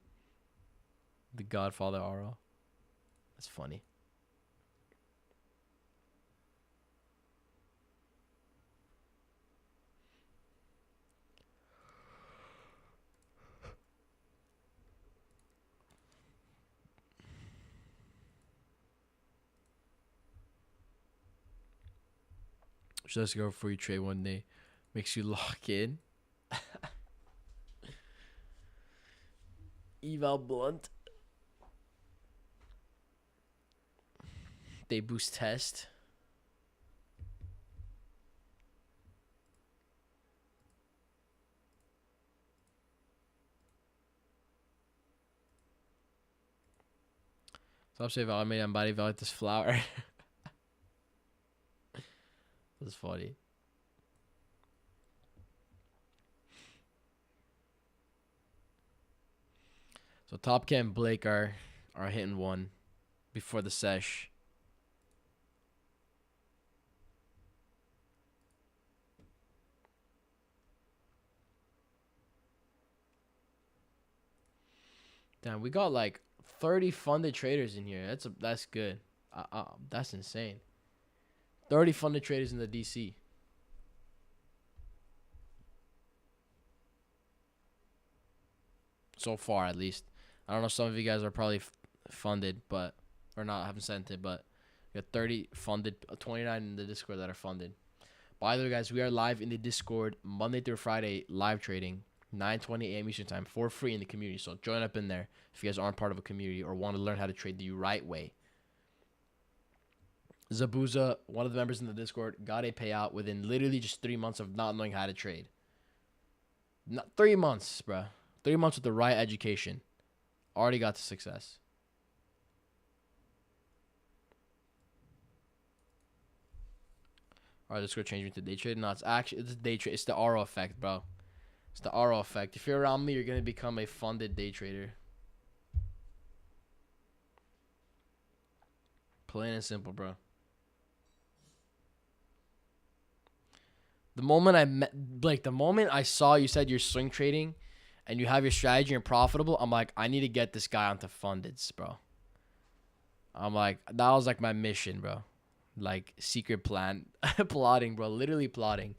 The Godfather Aro. That's funny. Should I go before you trade one day? Makes you lock in. Eval Blunt. They boost test. Stop saying value made on body value this flower. That's funny. So Top Cat and Blake are hitting one before the sesh. Damn, we got like 30 funded traders in here. That's good. That's insane. 30 funded traders in the DC. So far, at least. I don't know. Some of you guys are probably funded, but or not haven't sent it. But we got 30 funded, 29 in the Discord that are funded. By the way, guys, we are live in the Discord Monday through Friday, live trading, 9:20 a.m. Eastern time, for free in the community. So join up in there if you guys aren't part of a community or want to learn how to trade the right way. Zabuza, one of the members in the Discord, got a payout within literally just 3 months of not knowing how to trade. Not 3 months, bruh. 3 months with the right education. Already got to success. All right, let's go change me to day trade. No, it's day trade. It's the RO effect, bro. It's the RO effect. If you're around me, you're gonna become a funded day trader. Plain and simple, bro. The moment I met, Blake, the moment I saw you said you're swing trading and you have your strategy and you're profitable, I'm like, I need to get this guy onto fundeds, bro. I'm like, that was like my mission, bro. Like, secret plan. Plotting, bro. Literally plotting.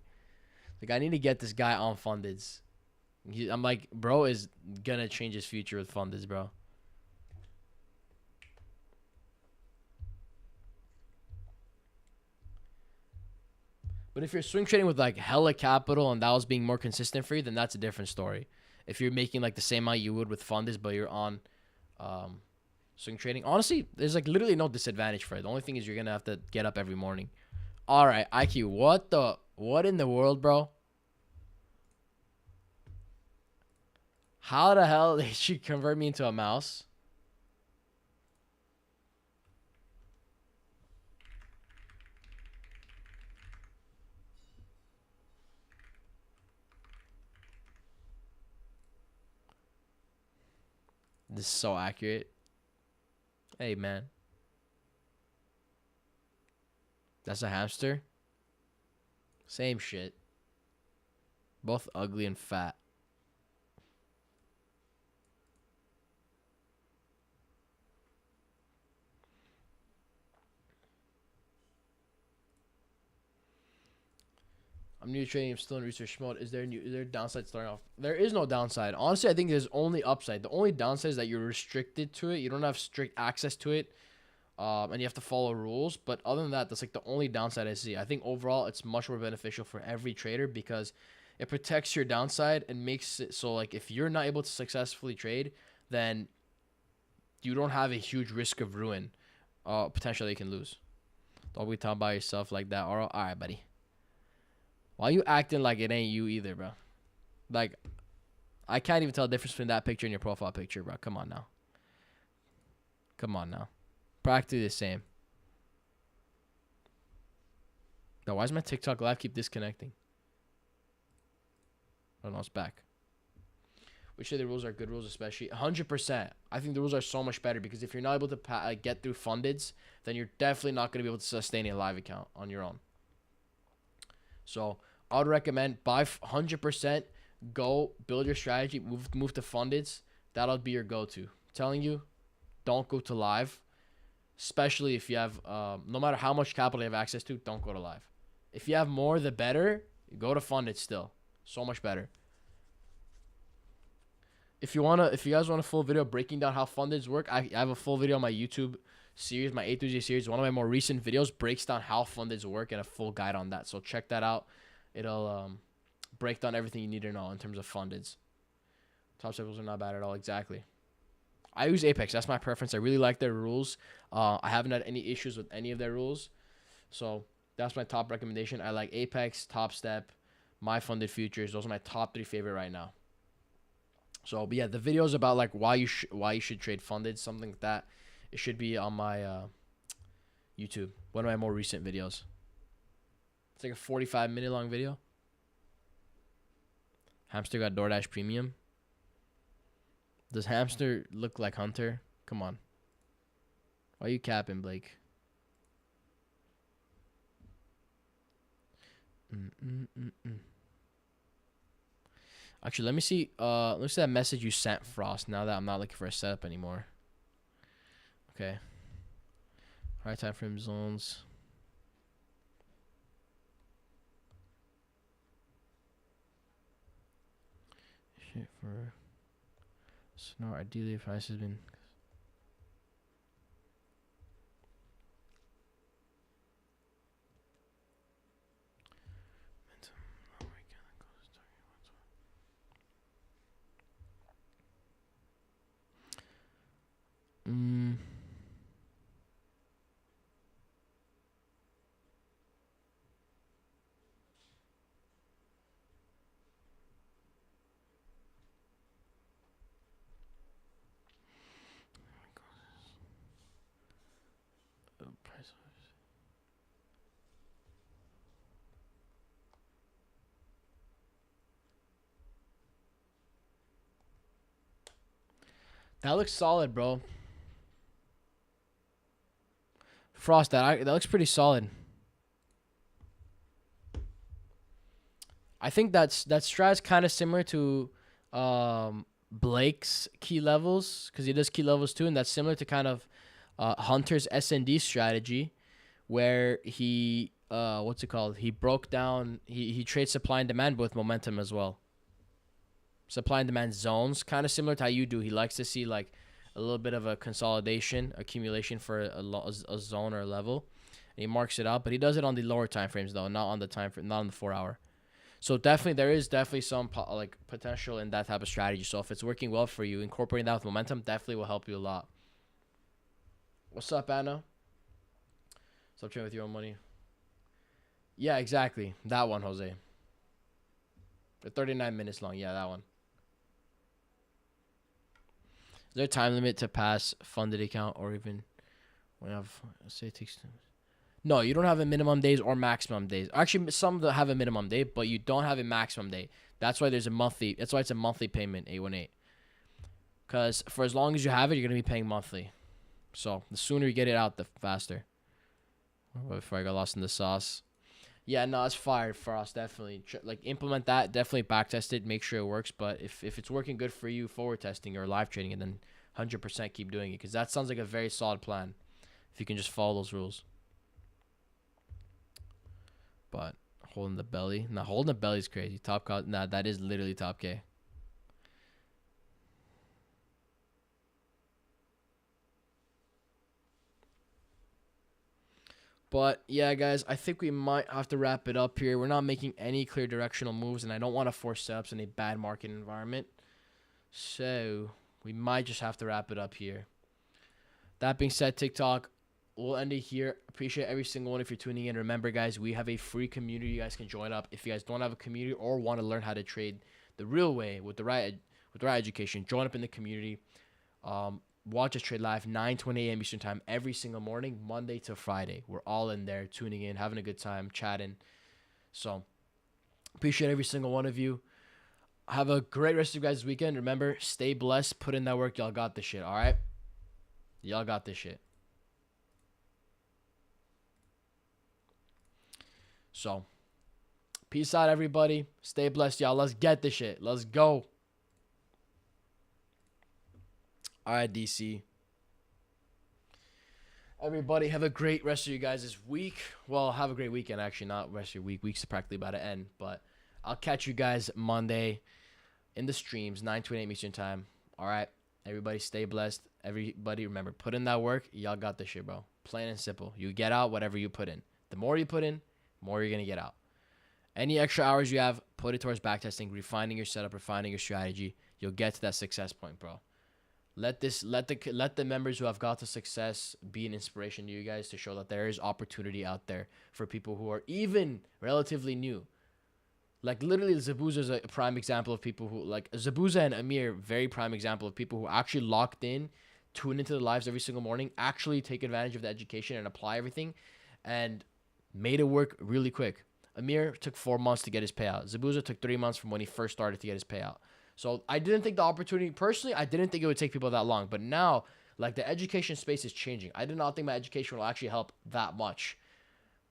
Like, I need to get this guy on fundeds. I'm like, bro is gonna change his future with fundeds, bro. But if you're swing trading with like hella capital and that was being more consistent for you, then that's a different story. If you're making like the same amount you would with fundeds, but you're on swing trading, honestly, there's like literally no disadvantage for it. The only thing is you're gonna have to get up every morning. All right, IQ, what in the world, bro? How the hell did she convert me into a mouse? This is so accurate. Hey, man. That's a hamster? Same shit. Both ugly and fat. I'm new to trading. I'm still in research mode. Is there a downside starting off? There is no downside. Honestly, I think there's only upside. The only downside is that you're restricted to it. You don't have strict access to it, and you have to follow rules. But other than that, that's like the only downside I see. I think overall, it's much more beneficial for every trader because it protects your downside and makes it so like if you're not able to successfully trade, then you don't have a huge risk of ruin. Potentially you can lose. Don't be talking about yourself like that. All right, buddy. Why you acting like it ain't you either, bro? Like, I can't even tell the difference between that picture and your profile picture, bro. Come on now. Come on now. Practically the same. Now, why does my TikTok live keep disconnecting? Oh, no, it's back. We say the rules are good rules, especially 100%. I think the rules are so much better because if you're not able to get through fundeds, then you're definitely not going to be able to sustain a live account on your own. So I would recommend buy 100%, go build your strategy, move to fundeds. That'll be your go-to. I'm telling you, don't go to live, especially if you have, no matter how much capital you have access to, don't go to live. If you have more, the better. Go to funded still. So much better. If you guys want a full video breaking down how fundeds work, I have a full video on my YouTube series, my A through Z series. One of my more recent videos breaks down how fundeds work and a full guide on that. So check that out. It'll break down everything you need to know in terms of fundeds. Top circles are not bad at all. Exactly. I use Apex. That's my preference. I really like their rules. I haven't had any issues with any of their rules. So that's my top recommendation. I like Apex, Top Step, My Funded Futures. Those are my top 3 favorite right now. So, but yeah, the videos about like why you should trade funded, something like that, it should be on my YouTube. One of my more recent videos. It's like a 45-minute long video. Hamster got DoorDash Premium. Does Hamster look like Hunter? Come on. Why are you capping, Blake? Actually, let me see that message you sent, Frost, now that I'm not looking for a setup anymore. Okay. High time frame zones. Shit for Snore. Ideally, price has been. That looks solid, bro. Frost, that looks pretty solid. I think that strat is kind of similar to Blake's key levels because he does key levels too, and that's similar to kind of Hunter's S&D strategy where he what's it called? He broke down. He trades supply and demand with momentum as well. Supply and demand zones, kind of similar to how you do. He likes to see like a little bit of a consolidation, accumulation for a zone or a level, and he marks it out. But he does it on the lower time frames though, not on the time frame, not on the 4 hour. So definitely there is definitely some like potential in that type of strategy. So if it's working well for you, incorporating that with momentum definitely will help you a lot. What's up, Anna? Stop trading with your own money. Yeah, exactly. That one, Jose. The 39 minutes long. Yeah, that one. Is there a time limit to pass funded account or even when I've say it takes? No, you don't have a minimum days or maximum days. Actually, some have a minimum day, but you don't have a maximum day. That's why there's a monthly. That's why it's a monthly payment, 818. Because for as long as you have it, you're gonna be paying monthly. So the sooner you get it out, the faster. Before I got lost in the sauce. Yeah, no, it's fire for us, definitely. Like, implement that, definitely backtest it, make sure it works. But if it's working good for you, forward testing or live trading, and then 100% keep doing it. Because that sounds like a very solid plan if you can just follow those rules. But holding the belly. Nah, holding the belly is crazy. Top cut. Nah, that is literally top K. But yeah, guys, I think we might have to wrap it up here. We're not making any clear directional moves, and I don't want to force setups in a bad market environment. So we might just have to wrap it up here. That being said, TikTok, we'll end it here. Appreciate every single one if you're tuning in. Remember, guys, we have a free community you guys can join up. If you guys don't have a community or want to learn how to trade the real way with the right education, join up in the community. Watch us trade live 9:20 a.m. Eastern time every single morning, Monday to Friday. We're all in there tuning in, having a good time, chatting. So appreciate every single one of you. Have a great rest of you guys' weekend. Remember, stay blessed, put in that work. Y'all got this shit, all right? Y'all got this shit. So peace out, everybody. Stay blessed, y'all. Let's get this shit. Let's go. All right, DC. Everybody, have a great rest of you guys this week. Well, have a great weekend, actually. Not rest of your week. Week's practically about to end. But I'll catch you guys Monday in the streams, 9:28 Eastern time. All right. Everybody stay blessed. Everybody remember, put in that work. Y'all got this shit, bro. Plain and simple. You get out whatever you put in. The more you put in, the more you're going to get out. Any extra hours you have, put it towards backtesting, refining your setup, refining your strategy. You'll get to that success point, bro. Let the members who have got to success be an inspiration to you guys to show that there is opportunity out there for people who are even relatively new. Like, literally, Zabuza is a prime example of people who, like, Zabuza and Amir, very prime example of people who actually locked in, tune into the lives every single morning, actually take advantage of the education and apply everything, and made it work really quick. Amir took 4 months to get his payout. Zabuza took 3 months from when he first started to get his payout. So I didn't think the opportunity, personally, I didn't think it would take people that long. But now, like, the education space is changing. I did not think my education will actually help that much.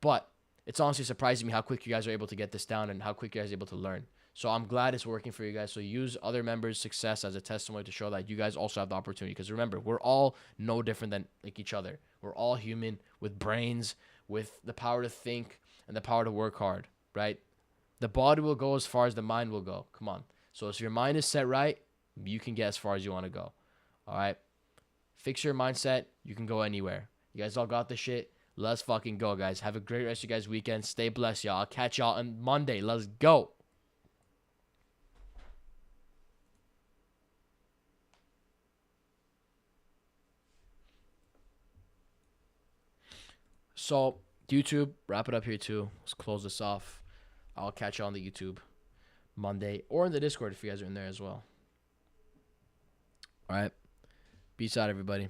But it's honestly surprising me how quick you guys are able to get this down and how quick you guys are able to learn. So I'm glad it's working for you guys. So use other members' success as a testimony to show that you guys also have the opportunity. Because remember, we're all no different than like each other. We're all human with brains, with the power to think and the power to work hard, right? The body will go as far as the mind will go. Come on. So if your mind is set right, you can get as far as you want to go. All right? Fix your mindset. You can go anywhere. You guys all got this shit. Let's fucking go, guys. Have a great rest of you guys' weekend. Stay blessed, y'all. I'll catch y'all on Monday. Let's go. So, YouTube, wrap it up here too. Let's close this off. I'll catch you on the YouTube Monday or in the Discord if you guys are in there as well. All right. Peace out, everybody.